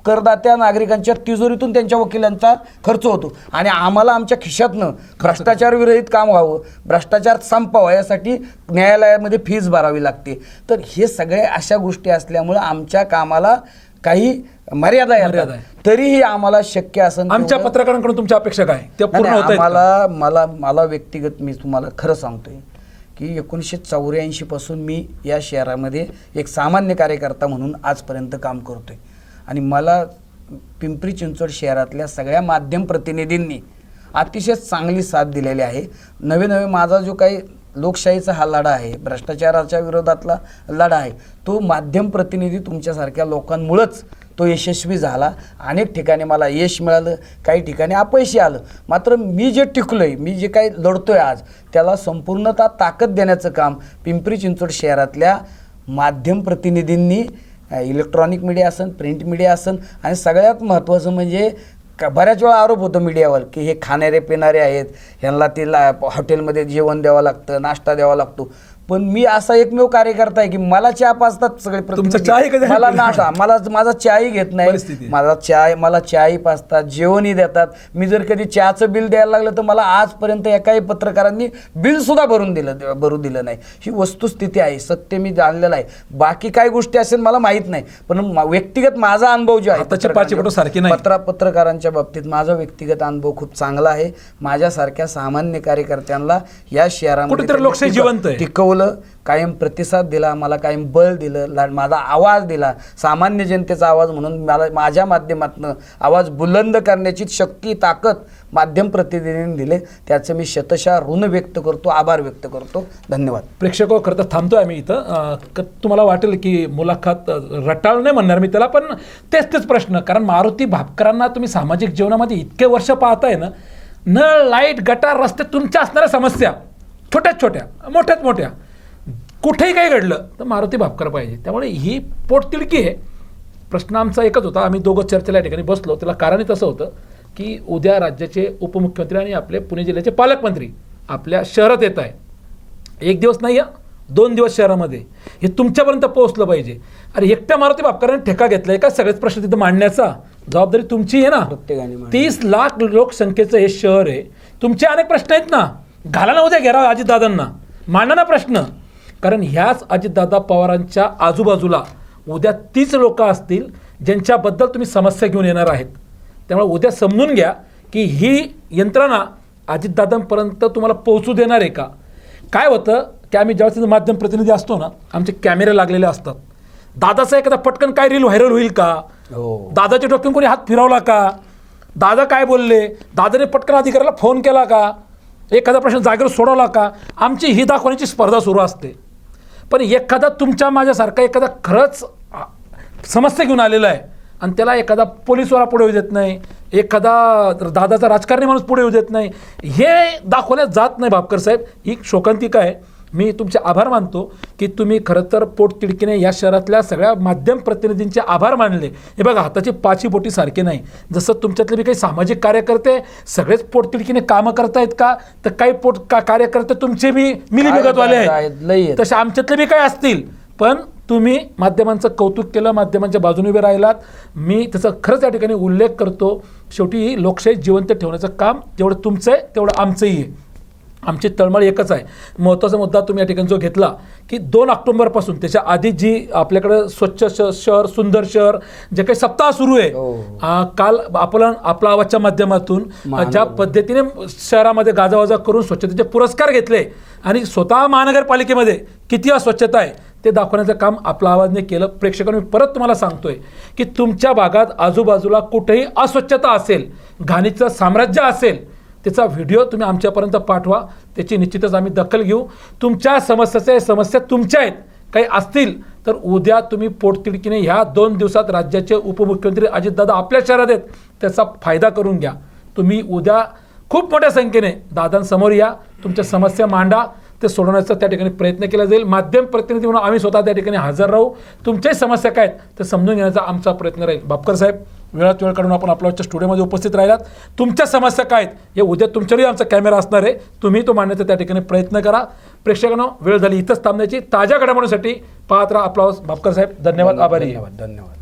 करदात्या नागरिकांच्या तिजोरीतून त्यांच्या वकिलांचा खर्च होतो आणि आम्हाला आमच्या खिशातनं भ्रष्टाचार विरहित काम व्हावं, भ्रष्टाचार संपावा यासाठी न्यायालयामध्ये फीज भरावी लागते. तर हे सगळे अशा गोष्टी असल्यामुळं आमच्या कामाला काही मर्यादा येतात. तरीही आम्हाला शक्य असेल आमच्या पत्रकारांकडून तुमच्या अपेक्षा काय ते पूर्ण होत आहेत? मला व्यक्तिगत मी तुम्हाला खरं सांगतोय की 1984 पासून मी या शहरामध्ये एक सामान्य कार्यकर्ता म्हणून आजपर्यंत काम करतोय आणि मला पिंपरी चिंचवड शहरातल्या सगळ्या माध्यम प्रतिनिधींनी अतिशय चांगली साथ दिलेली आहे. नवे माझा जो काही लोकशाहीचा हा लढा आहे, भ्रष्टाचाराच्या विरोधातला लढा आहे, तो माध्यम प्रतिनिधी तुमच्यासारख्या लोकांमुळंच तो यशस्वी झाला. अनेक ठिकाणी मला यश मिळालं, काही ठिकाणी अपयशी आलं. मात्र मी जे टिकलोय, मी जे काही लढतोय आज, त्याला संपूर्णतः ताकद देण्याचं काम पिंपरी चिंचवड शहरातल्या माध्यम प्रतिनिधींनी, इलेक्ट्रॉनिक मीडिया असन, प्रिंट मीडिया असन आणि सगळ्यात महत्त्वाचं म्हणजे बऱ्याच वेळा आरोप होतो मीडियावर की हे खाणारे पिणारे आहेत, ह्यांना ते हॉटेलमध्ये जेवण द्यावं लागतं, नाश्ता द्यावा लागतो. पण मी असा एकमेव कार्यकर्ता आहे की मला चहा पाजतात सगळे प्रतिनिधी, मला नाश्ता, माझा चहाही घेत नाही, मला चहाही पाजतात, जेवणही देतात. मी जर कधी चहाचं बिल द्यायला लागलं तर मला आजपर्यंत एकाही पत्रकारांनी बिलसुद्धा भरू दिलं नाही. ही वस्तुस्थिती आहे, सत्य मी जाणलेलं आहे. बाकी काही गोष्टी असेल मला माहीत नाही, पण व्यक्तिगत माझा अनुभव जो आहे पत्रकारांच्या बाबतीत माझा व्यक्तिगत अनुभव खूप चांगला आहे. माझ्यासारख्या सामान्य कार्यकर्त्यांना या शहरामध्ये लोकशाही जिवंत आहे, टिकवलं, कायम प्रतिसाद दिला, मला कायम बळ दिलं, माझा आवाज दिला, सामान्य जनतेचा आवाज म्हणून मला माझ्या माध्यमातून आवाज बुलंद करण्याची शक्ती, ताकद माध्यम प्रतिनिधींनी दिले. त्याचं मी शतशः ऋण व्यक्त करतो, आभार व्यक्त करतो. धन्यवाद. प्रेक्षक खरं तर थांबतोय आम्ही इथं. तुम्हाला वाटेल की मुलाखत रटाळ नाही म्हणणार मी त्याला, पण तेच प्रश्न. कारण मारुती भापकरांना तुम्ही सामाजिक जीवनामध्ये इतके वर्ष पाहताय ना, नळ, लाईट, गटार, रस्ते, तुमच्या असणाऱ्या समस्या छोट्यात छोट्या, मोठ्यात मोठ्या, कुठेही काही घडलं तर मारुती भापकर पाहिजे. त्यामुळे ही पोटतिडकी आहे. प्रश्न आमचा एकच होता, आम्ही दोघं चर्चेला या ठिकाणी बसलो. त्याला कारणही तसं होतं की उद्या राज्याचे उपमुख्यमंत्री आणि आपले पुणे जिल्ह्याचे पालकमंत्री आपल्या शहरात येत आहे. एक दिवस नाही, 2 दिवस शहरामध्ये. हे तुमच्यापर्यंत पोहोचलं पाहिजे. अरे एकट्या मारुती भापकरांनी ठेका घेतलाय का सगळेच प्रश्न तिथं मांडण्याचा? जबाबदारी तुमची आहे ना. प्रत्येकाने 30 लाख लोकसंख्येचं हे शहर आहे. तुमचे अनेक प्रश्न आहेत ना, घाला ना उद्या घेरा अजितदादांना, मांडा ना प्रश्न. कारण ह्याच अजितदादा पवारांच्या आजूबाजूला उद्या 30 लोक असतील ज्यांच्याबद्दल तुम्ही समस्या घेऊन येणार आहेत. त्यामुळे उद्या समजून घ्या की ही यंत्रणा अजितदादांपर्यंत तुम्हाला पोहोचू देणार आहे का? काय होतं की आम्ही जेव्हा तिथं माध्यम प्रतिनिधी असतो ना, आमचे कॅमेरे लागलेले असतात. दादाचा एखादा पटकन काय रील व्हायरल होईल का? दादाच्या डोक्यातून कोणी हात फिरवला का? दादा काय बोलले? दादाने पटकन अधिकाऱ्याला फोन केला का? एखादा प्रश्न जागेवर सोडवला का? आमची ही दाखवण्याची स्पर्धा सुरू असते. पण एखादा तुमच्या माझ्यासारखा एखादा खरंच समस्या घेऊन आलेला आहे आणि त्याला एखादा पोलीसवाला पुढे येऊ देत नाही, एखादा दादाचा राजकारणी माणूस पुढे येऊ देत नाही, हे दाखवण्यात जात नाही. भापकर साहेब, ही शोकांतिका आहे. मी तुमचे आभार मानतो की तुम्ही खरं तर पोटतिडकीने या शहरातल्या सगळ्या माध्यम प्रतिनिधींचे आभार मानले. हे बघा, हाताची पाची बोटी सारखे नाही. जसं तुमच्यातले बी काही सामाजिक कार्यकर्ते सगळेच पोटतिडकीने कामं करतायत का, तर काही कार्यकर्ते तुमचे बी मिलीभगतवाले आहेत, तसे आमच्यातले बी काही असतील. पण तुम्ही माध्यमांचं कौतुक केलं, माध्यमांच्या बाजूने उभे राहिलात. मी त्याचा खरंच या ठिकाणी उल्लेख करतो. शेवटी लोकशाही जिवंत ठेवण्याचं काम जेवढं तुमचं आहे तेवढं आमचंही आहे. आमची तळमळ एकच आहे. महत्त्वाचा मुद्दा तुम्ही या ठिकाणी जो घेतला की 2 ऑक्टोबरपासून त्याच्या आधी जी आपल्याकडं स्वच्छ शहर, सुंदर शहर जे काही सप्ताह सुरू आहे, काल आपला आवाजच्या माध्यमातून ज्या पद्धतीने शहरामध्ये गाजावाजा करून स्वच्छतेचे पुरस्कार घेतले आणि स्वतः महानगरपालिकेमध्ये किती अस्वच्छता आहे ते दाखवण्याचं काम आपला आवाजने केलं. प्रेक्षकांनी परत तुम्हाला सांगतोय की तुमच्या भागात आजूबाजूला कुठेही अस्वच्छता असेल, घाणीचं साम्राज्य असेल, त्याचा व्हिडिओ तुम्ही आमच्यापर्यंत पाठवा. त्याची निश्चितच आम्ही दखल घेऊ. तुमच्या समस्या तुमच्या आहेत, काही असतील तर उद्या तुम्ही पोटतिडकीने ह्या 2 दिवसात राज्याचे उपमुख्यमंत्री अजितदादा आपल्या शहरात आहेत, त्याचा फायदा करून घ्या. तुम्ही उद्या खूप मोठ्या संख्येने दादांसमोर या, तुमच्या समस्या मांडा, ते सोडवण्याचा त्या ठिकाणी प्रयत्न केला जाईल. माध्यम प्रतिनिधी म्हणून आम्ही स्वतः त्या ठिकाणी हजर राहू. तुमच्याही समस्या काय आहेत ते समजून घेण्याचा आमचा प्रयत्न राहील. भापकर साहेब, वेळात वेळ काढून आपण आपल्या स्टुडिओमध्ये उपस्थित राहिलात. तुमच्या समस्या काय आहेत हे उद्या तुमच्यावरही आमचा कॅमेरा असणार आहे, तुम्ही तो मांडण्याचा त्या ठिकाणी प्रयत्न करा. प्रेक्षकांनो, वेळ झाली इथंच थांबण्याची. ताज्या घडामोडींसाठी पाहत राहा आपला भापकर साहेब. धन्यवाद. आभारी. धन्यवाद.